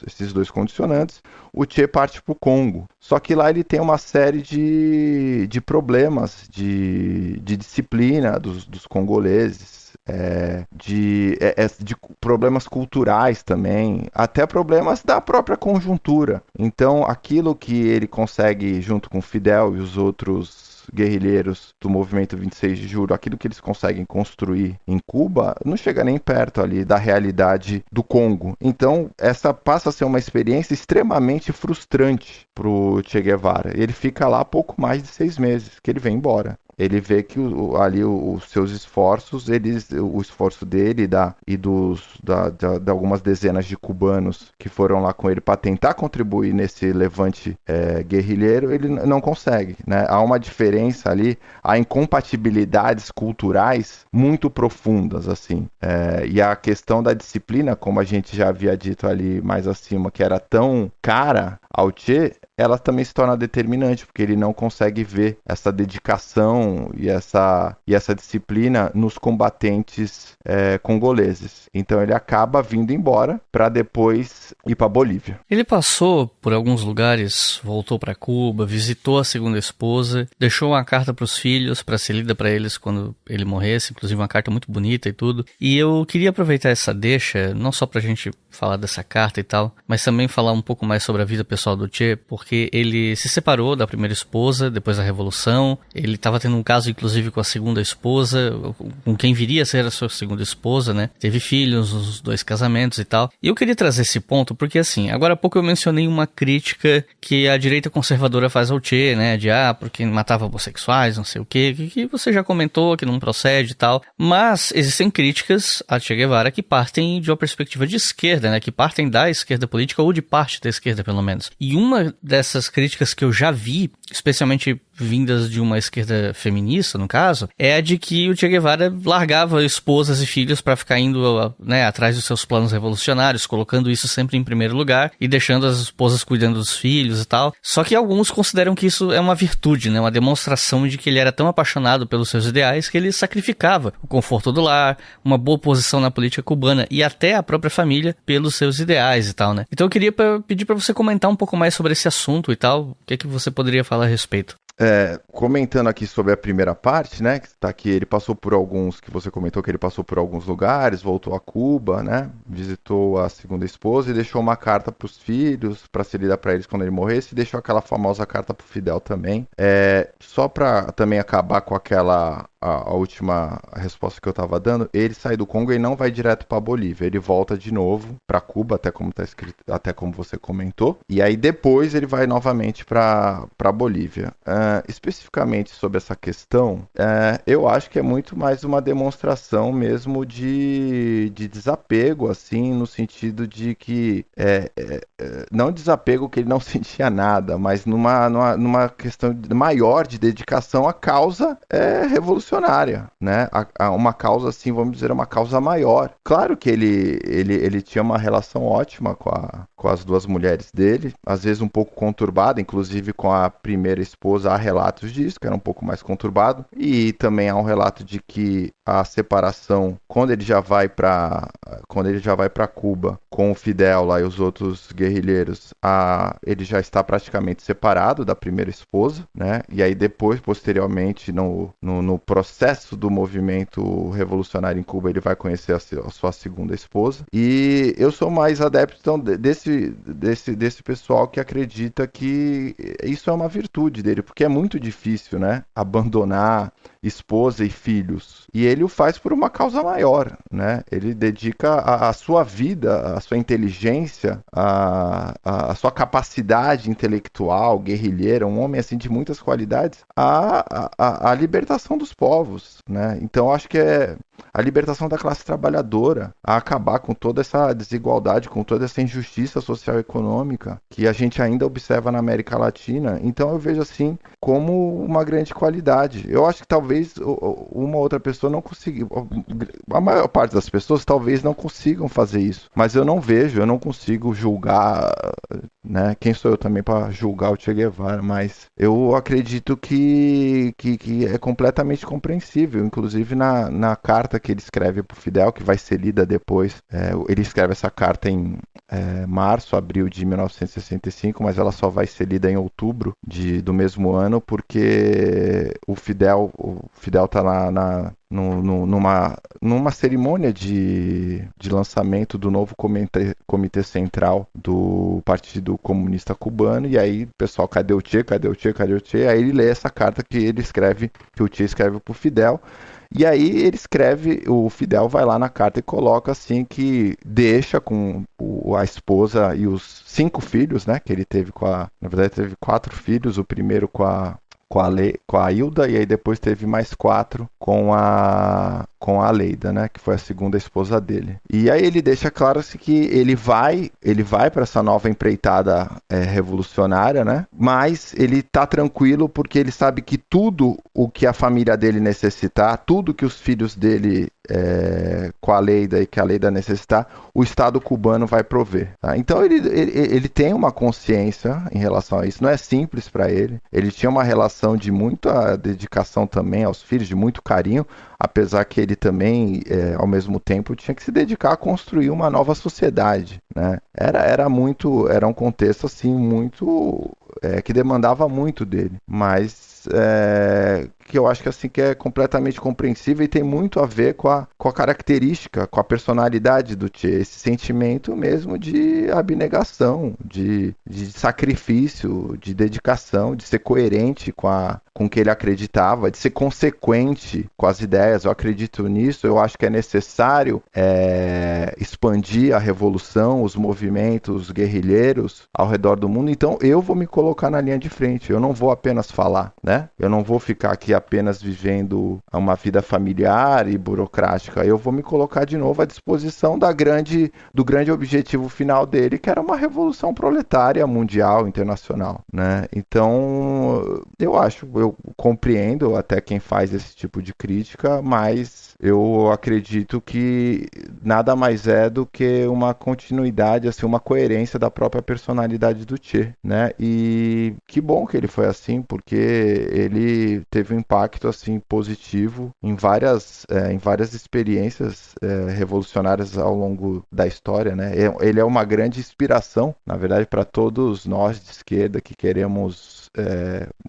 S4: esses dois condicionantes, o Che parte para o Congo. Só que lá ele tem uma série de problemas de disciplina dos congoleses, de problemas culturais também, até problemas da própria conjuntura. Então, aquilo que ele consegue, junto com Fidel e os outros guerrilheiros do movimento 26 de julho, aquilo que eles conseguem construir em Cuba, não chega nem perto ali da realidade do Congo. Então, essa passa a ser uma experiência extremamente frustrante para o Che Guevara. Ele fica lá pouco mais de 6 meses, que ele vem embora. Ele vê que ali os seus esforços, o esforço dele de algumas dezenas de cubanos que foram lá com ele para tentar contribuir nesse levante guerrilheiro, ele não consegue, né? Há uma diferença ali, há incompatibilidades culturais muito profundas, assim. E a questão da disciplina, como a gente já havia dito ali mais acima, que era tão cara ao Che, ela também se torna determinante, porque ele não consegue ver essa dedicação e essa disciplina nos combatentes congoleses. Então ele acaba vindo embora para depois ir para Bolívia.
S3: Ele passou por alguns lugares, voltou para Cuba, visitou a segunda esposa, deixou uma carta para os filhos para ser lida para eles quando ele morresse, inclusive uma carta muito bonita e tudo. E eu queria aproveitar essa deixa, não só pra gente falar dessa carta e tal, mas também falar um pouco mais sobre a vida pessoal do Che, porque ele se separou da primeira esposa depois da Revolução. Ele estava tendo um caso, inclusive, com a segunda esposa, com quem viria a ser a sua segunda esposa, né? Teve filhos, uns 2 casamentos e tal. E eu queria trazer esse ponto porque, assim, agora há pouco eu mencionei uma crítica que a direita conservadora faz ao Che, né? De, porque matava homossexuais, não sei o quê, que você já comentou, que não procede e tal. Mas existem críticas a Che Guevara que partem de uma perspectiva de esquerda, né? Que partem da esquerda política ou de parte da esquerda, pelo menos. E uma dessas críticas que eu já vi, especialmente vindas de uma esquerda feminista, no caso, é a de que o Che Guevara largava esposas e filhos para ficar indo, né, atrás dos seus planos revolucionários, colocando isso sempre em primeiro lugar e deixando as esposas cuidando dos filhos e tal. Só que alguns consideram que isso é uma virtude, né, uma demonstração de que ele era tão apaixonado pelos seus ideais que ele sacrificava o conforto do lar, uma boa posição na política cubana e até a própria família pelos seus ideais e tal, né. Então eu queria pedir para você comentar um pouco mais sobre esse assunto e tal, o que é que você poderia falar a respeito.
S4: Comentando aqui sobre a primeira parte, né, que tá aqui, ele passou por alguns, que você comentou que ele passou por alguns lugares, voltou a Cuba, né, visitou a segunda esposa e deixou uma carta para os filhos, para ser lida para eles quando ele morresse, e deixou aquela famosa carta para o Fidel também. Só para também acabar com a última resposta que eu estava dando, ele sai do Congo e não vai direto para Bolívia, ele volta de novo para Cuba, até como tá escrito, até como você comentou, e aí depois ele vai novamente para Bolívia. Especificamente sobre essa questão, eu acho que é muito mais uma demonstração mesmo de desapego, assim, no sentido de que não desapego que ele não sentia nada, mas numa questão maior de dedicação à causa revolucionária, né? Uma causa, assim, vamos dizer, uma causa maior. Claro que ele tinha uma relação ótima com as duas mulheres dele, às vezes um pouco conturbada, inclusive com a primeira esposa, há relatos disso, que era um pouco mais conturbado, e também há um relato de que a separação, quando ele já vai para Cuba com o Fidel lá e os outros guerrilheiros, ele já está praticamente separado da primeira esposa, né? E aí depois, posteriormente, no processo do movimento revolucionário em Cuba, ele vai conhecer a sua segunda esposa. E eu sou mais adepto, então, desse pessoal que acredita que isso é uma virtude dele, porque é muito difícil, né, abandonar esposa e filhos. E ele o faz por uma causa maior, né? Ele dedica a sua vida, a sua inteligência, a sua capacidade intelectual, guerrilheira, um homem assim de muitas qualidades, à libertação dos povos, né? Então acho que é a libertação da classe trabalhadora, a acabar com toda essa desigualdade, com toda essa injustiça social e econômica que a gente ainda observa na América Latina. Então eu vejo assim como uma grande qualidade. Eu acho que talvez uma outra pessoa não consiga, a maior parte das pessoas talvez não consigam fazer isso, mas eu não consigo julgar, né? Quem sou eu também para julgar o Che Guevara, mas eu acredito que é completamente compreensível, inclusive na carta que ele escreve para o Fidel, que vai ser lida depois. Ele escreve essa carta em abril de 1965, mas ela só vai ser lida em outubro do mesmo ano, porque o Fidel está lá numa cerimônia de lançamento do novo comitê central do Partido Comunista Cubano, e aí o pessoal, cadê o Che? Aí ele lê essa carta que o Che escreve para o Fidel. E aí o Fidel vai lá na carta e coloca assim que deixa com a esposa e os 5 filhos, né, que ele teve na verdade teve 4 filhos, o primeiro com a Hilda, e aí depois teve mais 4 com a Leida, né, que foi a segunda esposa dele. E aí ele deixa claro assim, que ele vai para essa nova empreitada revolucionária, né, mas ele tá tranquilo porque ele sabe que tudo o que a família dele necessitar, tudo que os filhos dele com a lei daí, que a lei da necessitar, o Estado cubano vai prover. Tá? Então ele tem uma consciência em relação a isso, não é simples para ele. Ele tinha uma relação de muita dedicação também aos filhos, de muito carinho, apesar que ele também, ao mesmo tempo, tinha que se dedicar a construir uma nova sociedade, né? Era um contexto assim muito que demandava muito dele, mas que eu acho que assim que é completamente compreensível e tem muito a ver com a característica, com a personalidade do Che, esse sentimento mesmo de abnegação, de sacrifício, de dedicação, de ser coerente com o que ele acreditava, de ser consequente com as ideias. Eu acredito nisso, eu acho que é necessário expandir a revolução, os movimentos guerrilheiros ao redor do mundo, então eu vou me colocar na linha de frente, eu não vou apenas falar, né? Eu não vou ficar aqui apenas vivendo uma vida familiar e burocrática, eu vou me colocar de novo à disposição do grande objetivo final dele, que era uma revolução proletária mundial, internacional, né? Então, eu compreendo até quem faz esse tipo de crítica, mas eu acredito que nada mais é do que uma continuidade, assim, uma coerência da própria personalidade do Che, né? E que bom que ele foi assim, porque ele teve um impacto assim positivo em várias experiências revolucionárias ao longo da história, né? Ele é uma grande inspiração, na verdade, para todos nós de esquerda que queremos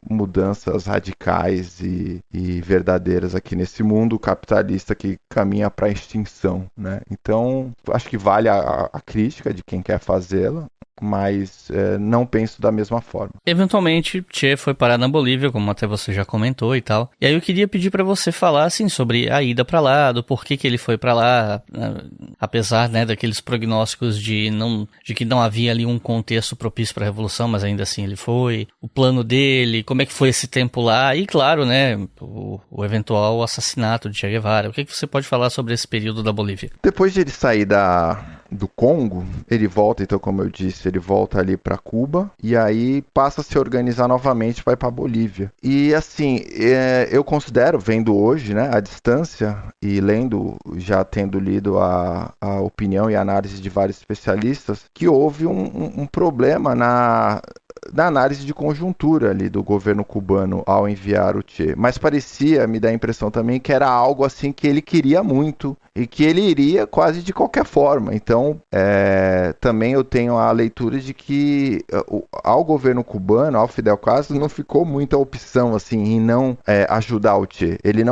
S4: mudanças radicais e verdadeiras aqui nesse mundo capitalista que caminha para a extinção, né? Então, acho que vale a crítica de quem quer fazê-la, mas não penso da mesma forma.
S3: Eventualmente, Che foi parar na Bolívia, como até você já comentou e tal. E aí eu queria pedir para você falar, assim, sobre a ida para lá, do porquê que ele foi para lá, apesar, né, daqueles prognósticos de que não havia ali um contexto propício para a revolução, mas ainda assim ele foi. O plano dele, como é que foi esse tempo lá e, claro, né, o eventual assassinato de Che Guevara. O que você pode falar sobre esse período da Bolívia?
S4: Depois de ele sair do Congo, ele volta, então, como eu disse, ele volta ali para Cuba e aí passa a se organizar novamente, vai para Bolívia. E assim, eu considero, vendo hoje, né, à distância e já tendo lido a opinião e a análise de vários especialistas, que houve um problema na análise de conjuntura ali do governo cubano ao enviar o Che. Mas me dá a impressão também que era algo assim que ele queria muito e que ele iria quase de qualquer forma. Então, também eu tenho a leitura de que ao governo cubano, ao Fidel Castro, não ficou muita opção assim em não ajudar o Che. Ele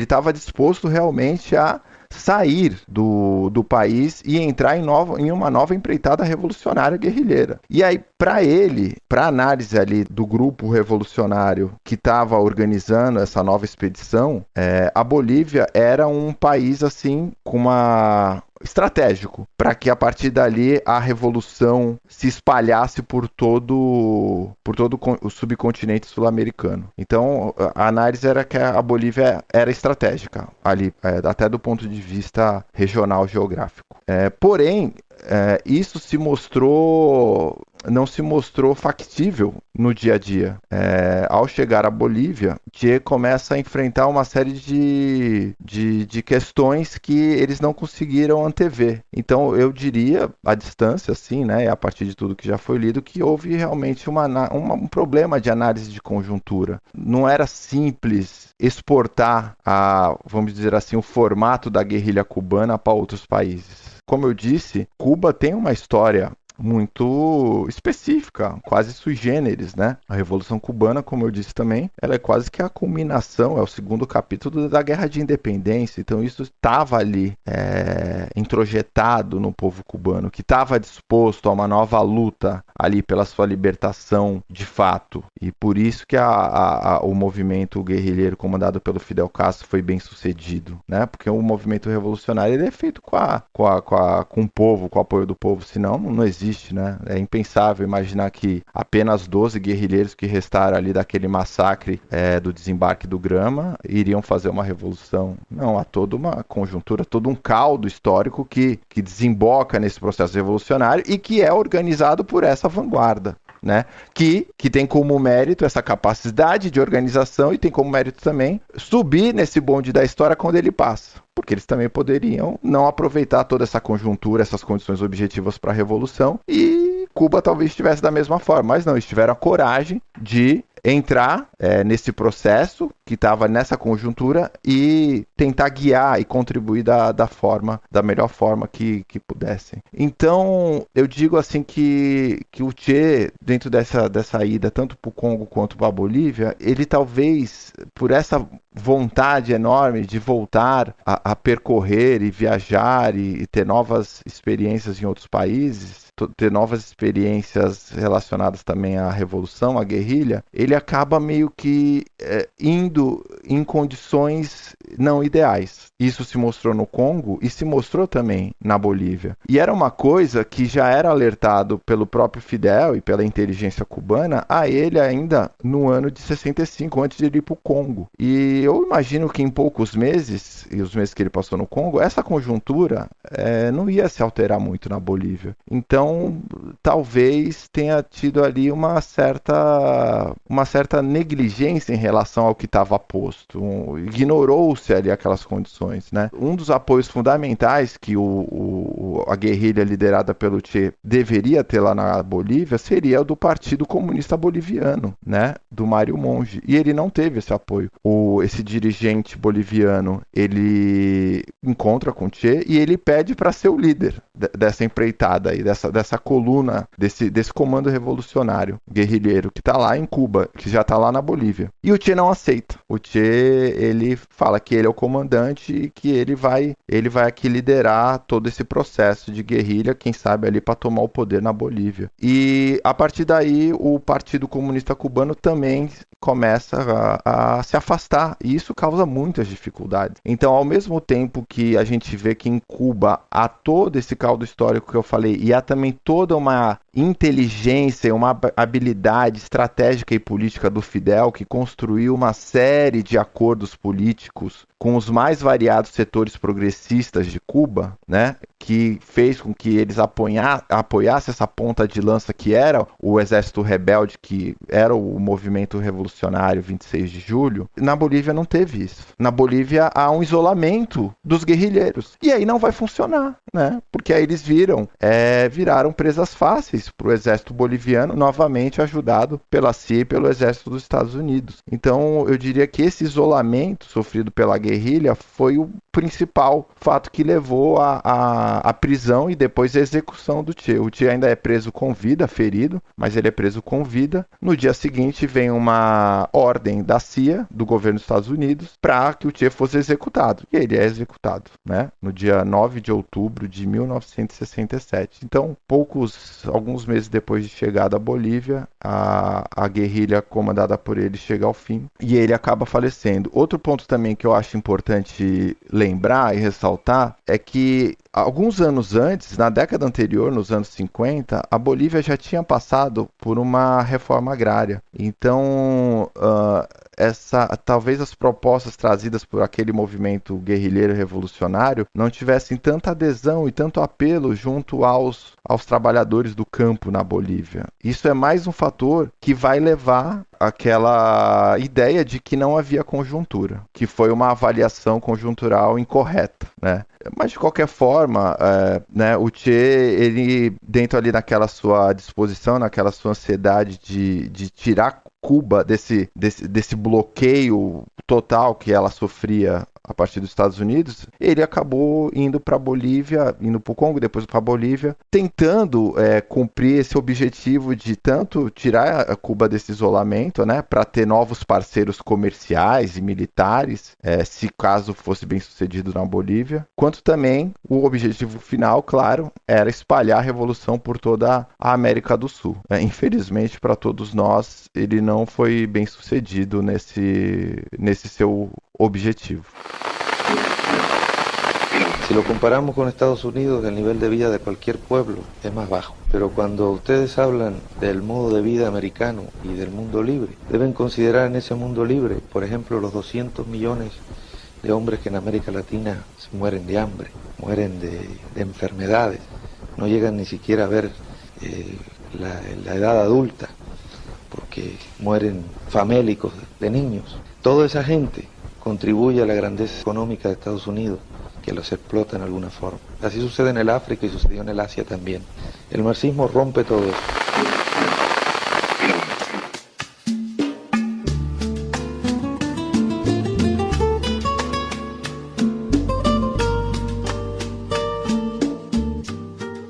S4: estava disposto realmente a sair do país e entrar em uma nova empreitada revolucionária guerrilheira. E aí, para análise ali do grupo revolucionário que estava organizando essa nova expedição, a Bolívia era um país assim com estratégico, para que a partir dali a revolução se espalhasse por todo o subcontinente sul-americano. Então, a análise era que a Bolívia era estratégica, ali, até do ponto de vista regional geográfico. Porém, isso não se mostrou factível no dia a dia. Ao chegar à Bolívia, Che começa a enfrentar uma série de questões que eles não conseguiram antever. Então, eu diria, à distância, assim, né, a partir de tudo que já foi lido, que houve realmente um problema de análise de conjuntura. Não era simples exportar, vamos dizer assim, o formato da guerrilha cubana para outros países. Como eu disse, Cuba tem uma história muito específica, quase sui generis, né? A Revolução Cubana, como eu disse também, ela é quase que a culminação, é o segundo capítulo da Guerra de Independência. Então isso estava ali introjetado no povo cubano, que estava disposto a uma nova luta ali pela sua libertação de fato. E por isso que o movimento guerrilheiro comandado pelo Fidel Castro foi bem sucedido, né? Porque o movimento revolucionário ele é feito com o povo, com o apoio do povo, senão não existe. Né? É impensável imaginar que apenas 12 guerrilheiros que restaram ali daquele massacre do desembarque do Grama iriam fazer uma revolução. Não, há toda uma conjuntura, todo um caldo histórico que desemboca nesse processo revolucionário e que é organizado por essa vanguarda. né? Que tem como mérito essa capacidade de organização e tem como mérito também subir nesse bonde da história quando ele passa. Porque eles também poderiam não aproveitar toda essa conjuntura, essas condições objetivas para a Revolução, e Cuba talvez estivesse da mesma forma, mas não, eles tiveram a coragem de entrar nesse processo que estava nessa conjuntura e tentar guiar e contribuir da melhor forma que pudessem. Então, eu digo assim que o Che, dentro dessa ida, tanto para o Congo quanto para a Bolívia, ele talvez, por essa vontade enorme de voltar a percorrer e viajar e ter novas experiências em outros países, ter novas experiências relacionadas também à revolução, à guerrilha, ele acaba meio que indo em condições não ideais. Isso se mostrou no Congo e se mostrou também na Bolívia. E era uma coisa que já era alertado pelo próprio Fidel e pela inteligência cubana a ele ainda no ano de 65, antes de ele ir para o Congo. E eu imagino que em poucos meses, e os meses que ele passou no Congo, essa conjuntura não ia se alterar muito na Bolívia. Então, talvez tenha tido ali uma certa negligência em relação ao que estava posto. Ignorou-se ali aquelas condições, né? Um dos apoios fundamentais que a guerrilha liderada pelo Che deveria ter lá na Bolívia seria o do Partido Comunista Boliviano, né? Do Mário Monge. E ele não teve esse apoio. Esse dirigente boliviano, ele encontra com o Che e ele pede para ser o líder dessa empreitada aí, dessa coluna, desse comando revolucionário guerrilheiro que está lá em Cuba, que já está lá na Bolívia. E o Che não aceita. O Che, ele fala que ele é o comandante e que ele vai aqui liderar todo esse processo de guerrilha, quem sabe ali para tomar o poder na Bolívia. E a partir daí o Partido Comunista Cubano também começa a se afastar, e isso causa muitas dificuldades. Então, ao mesmo tempo que a gente vê que em Cuba há todo esse caldo histórico que eu falei, e há também toda uma inteligência, uma habilidade estratégica e política do Fidel, que construiu uma série de acordos políticos com os mais variados setores progressistas de Cuba, né, que fez com que eles apoiassem essa ponta de lança que era o Exército Rebelde, que era o movimento revolucionário 26 de julho, na Bolívia não teve isso. Na Bolívia há um isolamento dos guerrilheiros. E aí não vai funcionar, né? Porque aí eles viraram presas fáceis para o exército boliviano, novamente ajudado pela CIA e pelo exército dos Estados Unidos. Então, eu diria que esse isolamento sofrido pela guerrilha foi o principal fato que levou à prisão e depois à execução do Che. O Che ainda é preso com vida, ferido, mas ele é preso com vida. No dia seguinte vem uma ordem da CIA, do governo dos Estados Unidos, para que o Che fosse executado. E ele é executado, né? No dia 9 de outubro de 1967. Então, alguns meses depois de chegar à Bolívia, a guerrilha comandada por ele chega ao fim e ele acaba falecendo. Outro ponto também que eu acho importante lembrar e ressaltar é que alguns anos antes, na década anterior, nos anos 50, a Bolívia já tinha passado por uma reforma agrária. Então, talvez as propostas trazidas por aquele movimento guerrilheiro revolucionário não tivessem tanta adesão e tanto apelo junto aos trabalhadores do campo na Bolívia. Isso é mais um fator que vai levar àquela ideia de que não havia conjuntura, que foi uma avaliação conjuntural incorreta, né? Mas de qualquer forma, né, o Che, ele dentro ali naquela sua disposição, naquela sua ansiedade de tirar Cuba desse bloqueio total que ela sofria a partir dos Estados Unidos, ele acabou indo para a Bolívia, indo para o Congo, depois para a Bolívia, tentando cumprir esse objetivo de tanto tirar a Cuba desse isolamento, né, para ter novos parceiros comerciais e militares, se caso fosse bem sucedido na Bolívia, quanto também o objetivo final, claro, era espalhar a revolução por toda a América do Sul. Infelizmente, para todos nós, ele não foi bem sucedido nesse seu objetivo.
S6: Si lo comparamos con Estados Unidos, el nivel de vida de cualquier pueblo es más bajo. Pero cuando ustedes hablan del modo de vida americano y del mundo libre, deben considerar en ese mundo libre, por ejemplo, los 200 millones de hombres que en América Latina se mueren de hambre, mueren de enfermedades, no llegan ni siquiera a ver la edad adulta, porque mueren famélicos de niños. Toda esa gente contribuye a la grandeza económica de Estados Unidos, que los explota en alguna forma. Así sucede en el África y sucedió en el Asia también. El marxismo rompe todo eso.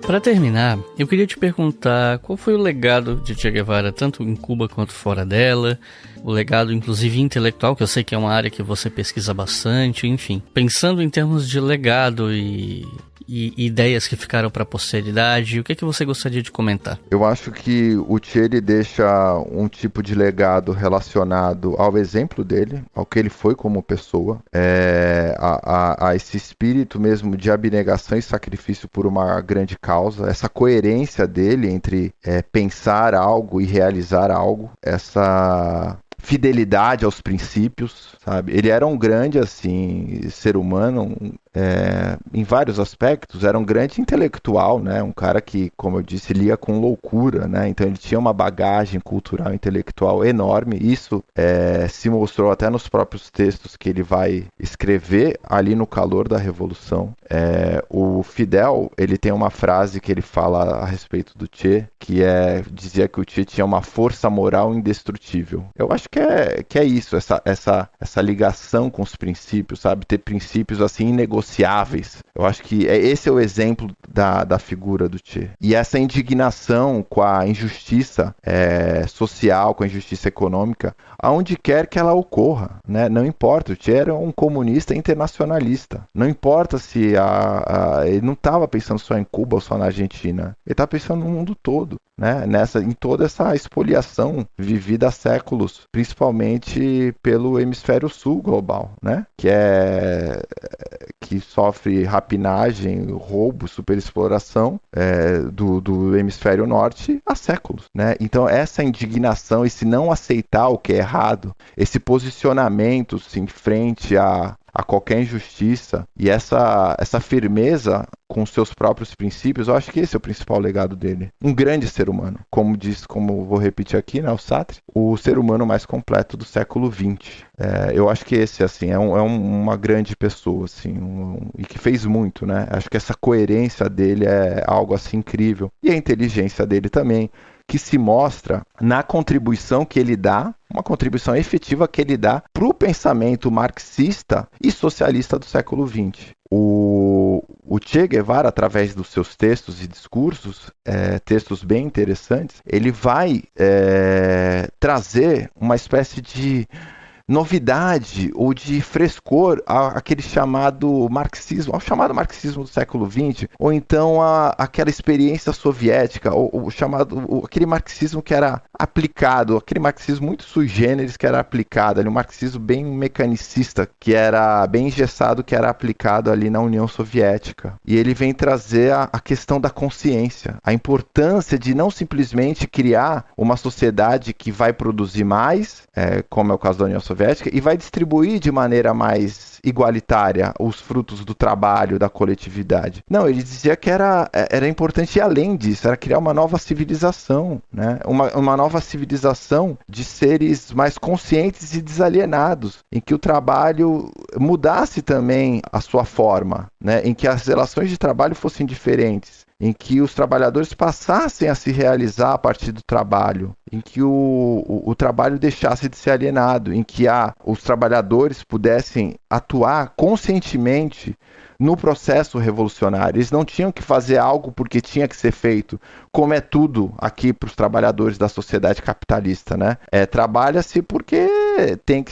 S3: Para terminar, eu queria te perguntar qual foi o legado de Che Guevara, tanto em Cuba quanto fora dela, o legado inclusive intelectual, que eu sei que é uma área que você pesquisa bastante, enfim. Pensando em termos de legado e ideias que ficaram para a posteridade, o que é que você gostaria de comentar?
S4: Eu acho que o Che, ele deixa um tipo de legado relacionado ao exemplo dele, ao que ele foi como pessoa, a esse espírito mesmo de abnegação e sacrifício por uma grande causa, essa coerência dele entre pensar algo e realizar algo, essa fidelidade aos princípios, sabe? Ele era um grande, assim, ser humano, em vários aspectos, era um grande intelectual, né? Um cara que, como eu disse, lia com loucura, né? Então ele tinha uma bagagem cultural e intelectual enorme. Isso se mostrou até nos próprios textos que ele vai escrever ali no calor da Revolução. O Fidel, ele tem uma frase que ele fala a respeito do Che, que dizia que o Che tinha uma força moral indestrutível. Eu acho que é isso, essa ligação com os princípios, sabe? Ter princípios assim inegociáveis. Eu acho que esse é o exemplo da figura do Che. E essa indignação com a injustiça social, com a injustiça econômica, aonde quer que ela ocorra, né? Não importa, o Che era um comunista internacionalista. Não importa se ele não estava pensando só em Cuba ou só na Argentina. Ele estava pensando no mundo todo, né? Em toda essa expoliação vivida há séculos, principalmente pelo hemisfério sul global, né? Que sofre rapinagem, roubo, superexploração do hemisfério norte há séculos, né? Então essa indignação, esse não aceitar o que é errado, esse posicionamento em frente a qualquer injustiça e essa firmeza com seus próprios princípios, eu acho que esse é o principal legado dele. Um grande ser humano, como vou repetir aqui, né, o Sartre, o ser humano mais completo do século XX. Eu acho que esse, assim, é uma grande pessoa, assim, e que fez muito, né? Acho que essa coerência dele é algo, assim, incrível. E a inteligência dele também, que se mostra na contribuição que ele dá, uma contribuição efetiva que ele dá para o pensamento marxista e socialista do século XX. O Che Guevara, através dos seus textos e discursos, textos bem interessantes, ele vai trazer uma espécie de novidade ou de frescor àquele chamado marxismo, ao chamado marxismo do século XX, ou então aquela experiência soviética, ou aquele marxismo que era aplicado, aquele marxismo muito sui generis que era aplicado, ali, um marxismo bem mecanicista, que era bem engessado, que era aplicado ali na União Soviética. E ele vem trazer a questão da consciência, a importância de não simplesmente criar uma sociedade que vai produzir mais, como é o caso da União Soviética, e vai distribuir de maneira mais igualitária os frutos do trabalho, da coletividade. Não, ele dizia que era importante ir além disso, era criar uma nova civilização, né? Uma nova civilização de seres mais conscientes e desalienados, em que o trabalho mudasse também a sua forma, né? Em que as relações de trabalho fossem diferentes, em que os trabalhadores passassem a se realizar a partir do trabalho, em que o trabalho deixasse de ser alienado, em que os trabalhadores pudessem atuar conscientemente no processo revolucionário. Eles não tinham que fazer algo porque tinha que ser feito, como é tudo aqui para os trabalhadores da sociedade capitalista, né? Trabalha-se porque tem que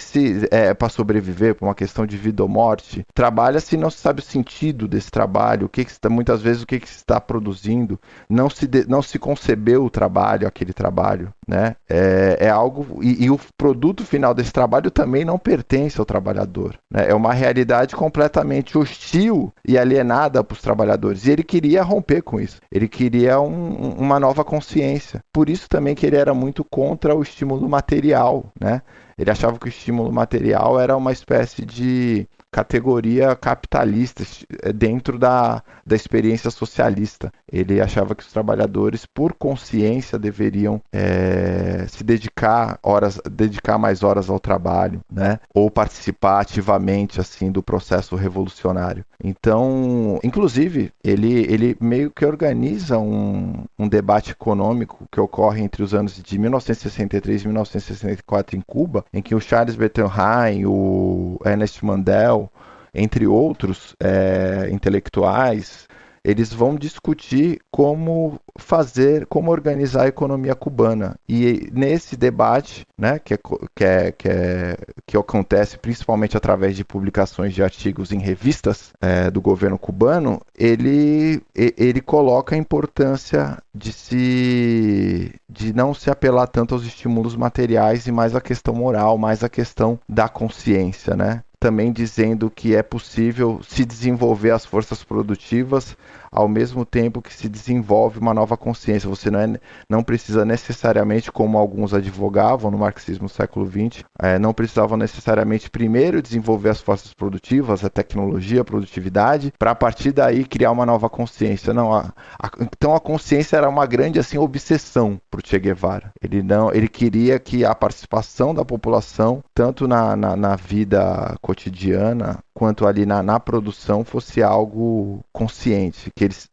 S4: para sobreviver, por uma questão de vida ou morte. Trabalha-se e não se sabe o sentido desse trabalho, muitas vezes o que se está produzindo, não se concebeu o trabalho, aquele trabalho, né? É algo, e o produto final desse trabalho também não pertence ao trabalhador, né? É uma realidade completamente hostil e alienada para os trabalhadores, e ele queria romper com isso, ele queria uma nova consciência. Por isso também que ele era muito contra o estímulo material, né? Ele achava que o estímulo material era uma espécie de categoria capitalista dentro da experiência socialista. Ele achava que os trabalhadores, por consciência, deveriam se dedicar mais horas ao trabalho, né? Ou participar ativamente assim do processo revolucionário. Então, inclusive, ele meio que organiza um debate econômico que ocorre entre os anos de 1963 e 1964 em Cuba, em que o Charles Bettelheim, o Ernest Mandel, entre outros intelectuais, eles vão discutir como organizar a economia cubana. E nesse debate, né, que acontece principalmente através de publicações de artigos em revistas do governo cubano, ele coloca a importância de não se apelar tanto aos estímulos materiais e mais à questão moral, mais à questão da consciência, né? Também dizendo que é possível se desenvolver as forças produtivas ao mesmo tempo que se desenvolve uma nova consciência. Você não precisa necessariamente, como alguns advogavam no marxismo do século XX, não precisavam necessariamente primeiro desenvolver as forças produtivas, a tecnologia, a produtividade, para a partir daí criar uma nova consciência. Não, então a consciência era uma grande assim, obsessão para o Che Guevara. Ele queria que a participação da população, tanto na vida cotidiana, quanto ali na produção, fosse algo consciente, que eles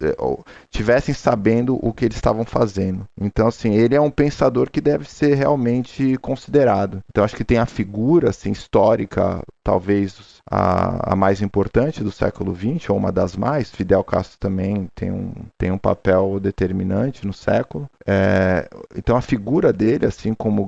S4: tivessem sabendo o que eles estavam fazendo. Então, assim, ele é um pensador que deve ser realmente considerado. Então, acho que tem a figura assim, histórica, talvez a mais importante do século XX, ou uma das mais. Fidel Castro também tem um papel determinante no século. Então a figura dele, assim, como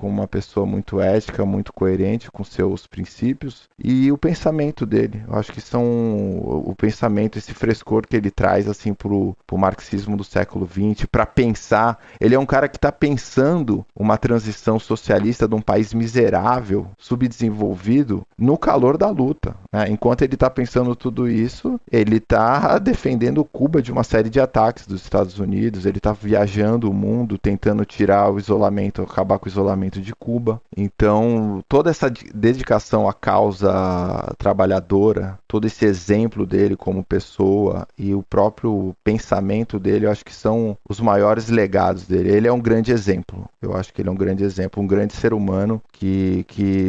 S4: uma pessoa muito ética, muito coerente com seus princípios, e o pensamento dele. Eu acho que o pensamento, esse frescor que ele traz assim pro marxismo do século XX, para pensar. Ele é um cara que está pensando uma transição socialista de um país miserável, subdesenvolvido, no calor da luta, né? Enquanto ele está pensando tudo isso, ele está defendendo Cuba de uma série de ataques dos Estados Unidos, ele está viajando o mundo, tentando tirar o isolamento, acabar com o isolamento de Cuba. Então, toda essa dedicação à causa trabalhadora, todo esse exemplo dele como pessoa e o próprio pensamento dele, eu acho que são os maiores legados dele. Ele é um grande exemplo. Eu acho que ele é um grande exemplo, um grande ser humano que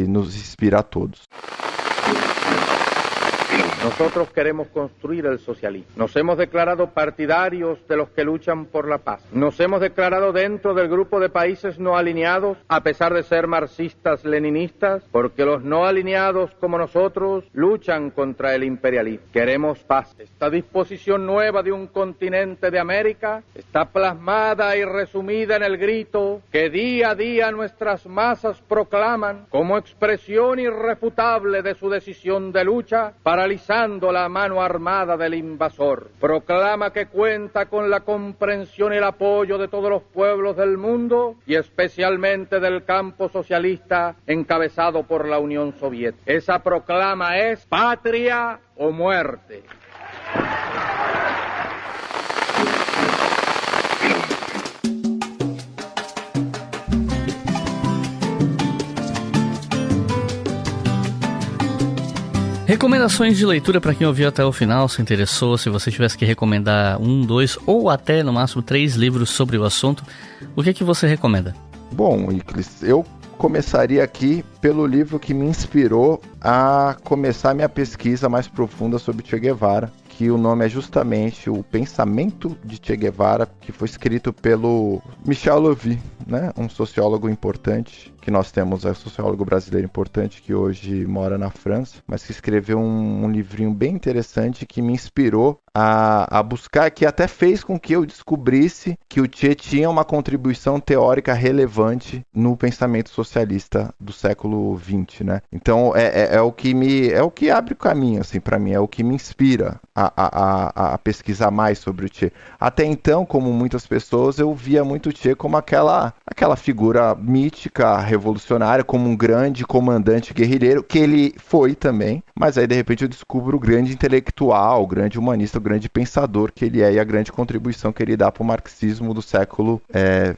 S4: nos inspira a todos.
S5: Nosotros queremos construir el socialismo. Nos hemos declarado partidarios de los que luchan por la paz. Nos hemos declarado dentro del grupo de países no alineados, a pesar de ser marxistas-leninistas, porque los no alineados como nosotros luchan contra el imperialismo. Queremos paz. Esta disposición nueva de un continente de América está plasmada y resumida en el grito que día a día nuestras masas proclaman como expresión irrefutable de su decisión de lucha, paralizando la mano armada del invasor. Proclama que cuenta con la comprensión y el apoyo de todos los pueblos del mundo y especialmente del campo socialista encabezado por la Unión Soviética. Esa proclama es patria o muerte.
S3: Recomendações de leitura para quem ouviu até o final, se interessou, se você tivesse que recomendar 1, 2 ou até no máximo 3 livros sobre o assunto, o que você recomenda?
S4: Bom, Iclis, eu começaria aqui pelo livro que me inspirou a começar minha pesquisa mais profunda sobre Che Guevara, que o nome é justamente O Pensamento de Che Guevara, que foi escrito pelo Michel Levy, né? Um sociólogo importante que nós temos, é um sociólogo brasileiro importante que hoje mora na França, mas que escreveu um livrinho bem interessante que me inspirou a buscar, que até fez com que eu descobrisse que o Che tinha uma contribuição teórica relevante no pensamento socialista do século XX, né? Então é o que abre o caminho assim para mim, é o que me inspira a pesquisar mais sobre o Che. Até então, como muitas pessoas, eu via muito o Che como aquela figura mítica, revolucionária, como um grande comandante guerrilheiro, que ele foi também, mas aí de repente eu descubro o grande intelectual, o grande humanista, o grande pensador que ele é e a grande contribuição que ele dá para o marxismo do século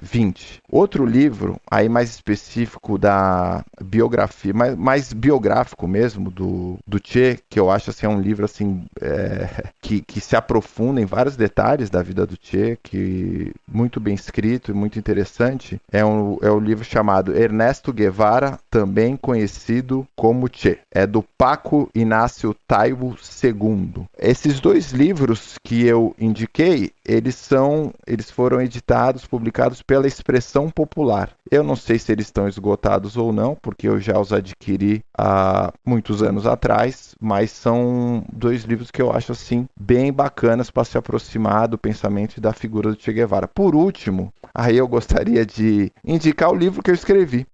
S4: XX. Outro livro, aí mais específico da biografia, mais biográfico mesmo, do Che, que eu acho assim, é um livro assim, que se aprofunda em vários detalhes da vida do Che, que muito bem escrito e muito interessante, é o livro chamado Ernesto Guevara, também conhecido como Che. É do Paco Inácio Taibo II. Esses dois livros que eu indiquei, eles foram editados, publicados pela Expressão Popular. Eu não sei se eles estão esgotados ou não, porque eu já os adquiri há muitos anos atrás, mas são dois livros que eu acho assim bem bacanas para se aproximar do pensamento e da figura do Che Guevara. Por último, aí eu gostaria de indicar o livro que eu escrevi,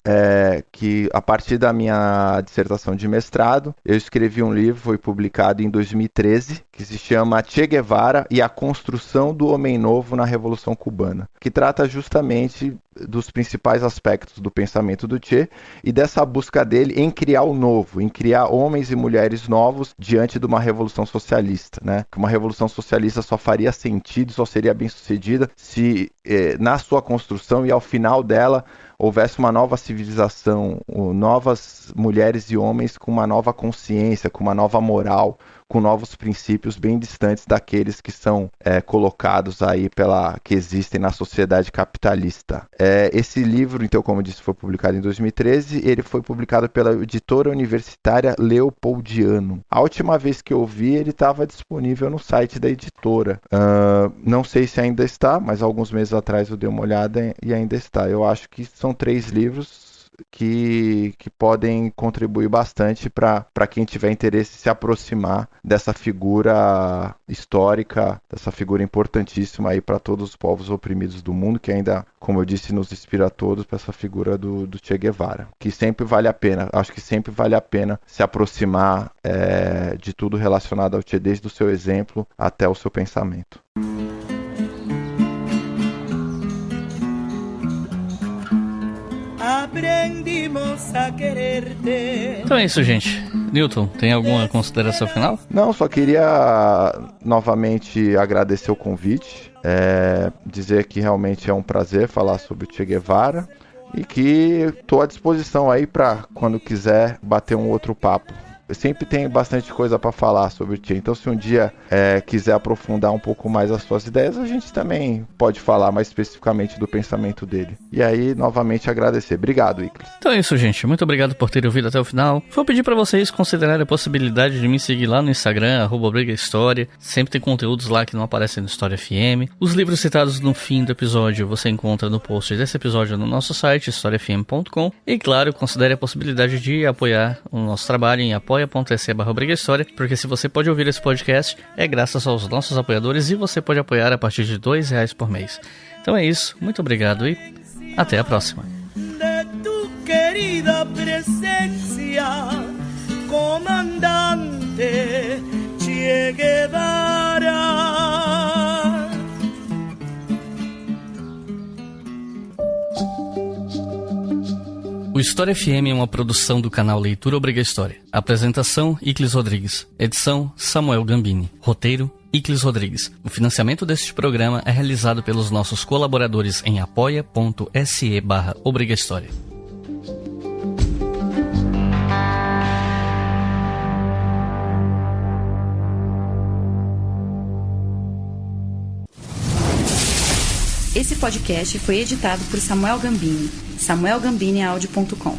S4: que a partir da minha dissertação de mestrado, eu escrevi um livro, foi publicado em 2013, que se chama Che Guevara e a Construção do Homem Novo na Revolução Cubana, que trata justamente dos principais aspectos do pensamento do Che e dessa busca dele em criar o novo, em criar homens e mulheres novos diante de uma revolução socialista, né? Que uma revolução socialista só faria sentido, só seria bem sucedida se na sua construção e ao final dela houvesse uma nova civilização, novas mulheres e homens com uma nova consciência, com uma nova moral, com novos princípios bem distantes daqueles que são colocados aí que existem na sociedade capitalista. Esse livro, então, como eu disse, foi publicado em 2013, ele foi publicado pela editora universitária Leopoldiano. A última vez que eu vi, ele estava disponível no site da editora. Não sei se ainda está, mas alguns meses atrás eu dei uma olhada e ainda está. Eu acho que são 3 livros que podem contribuir bastante para quem tiver interesse em se aproximar dessa figura histórica, dessa figura importantíssima aí para todos os povos oprimidos do mundo, que ainda, como eu disse, nos inspira a todos para essa figura do Che Guevara, que sempre vale a pena, acho que sempre vale a pena se aproximar de tudo relacionado ao Che, desde o seu exemplo até o seu pensamento.
S3: Então é isso, gente. Newton, tem alguma consideração final?
S4: Não, só queria novamente agradecer o convite, dizer que realmente é um prazer falar sobre o Che Guevara e que estou à disposição aí para quando quiser bater um outro papo. Eu sempre tenho bastante coisa para falar sobre o Che, então se um dia quiser aprofundar um pouco mais as suas ideias, a gente também pode falar mais especificamente do pensamento dele. E aí, novamente, agradecer. Obrigado, Iclis.
S3: Então é isso, gente. Muito obrigado por terem ouvido até o final. Vou pedir para vocês considerarem a possibilidade de me seguir lá no Instagram, @ObrigaHistória. Sempre tem conteúdos lá que não aparecem no História FM. Os livros citados no fim do episódio você encontra no post desse episódio no nosso site, historiafm.com. E, claro, considere a possibilidade de apoiar o nosso trabalho em apoia.se/ObrigaHistória, porque se você pode ouvir esse podcast, é graças aos nossos apoiadores e você pode apoiar a partir de R$2 por mês. Então é isso, muito obrigado e até a próxima. Comandante Che Guevara. O História FM é uma produção do canal Leitura Obriga História. Apresentação, Iclis Rodrigues. Edição, Samuel Gambini. Roteiro, Iclis Rodrigues. O financiamento deste programa é realizado pelos nossos colaboradores em apoia.se/Obriga História.
S7: Esse podcast foi editado por Samuel Gambini, samuelgambiniaudio.com.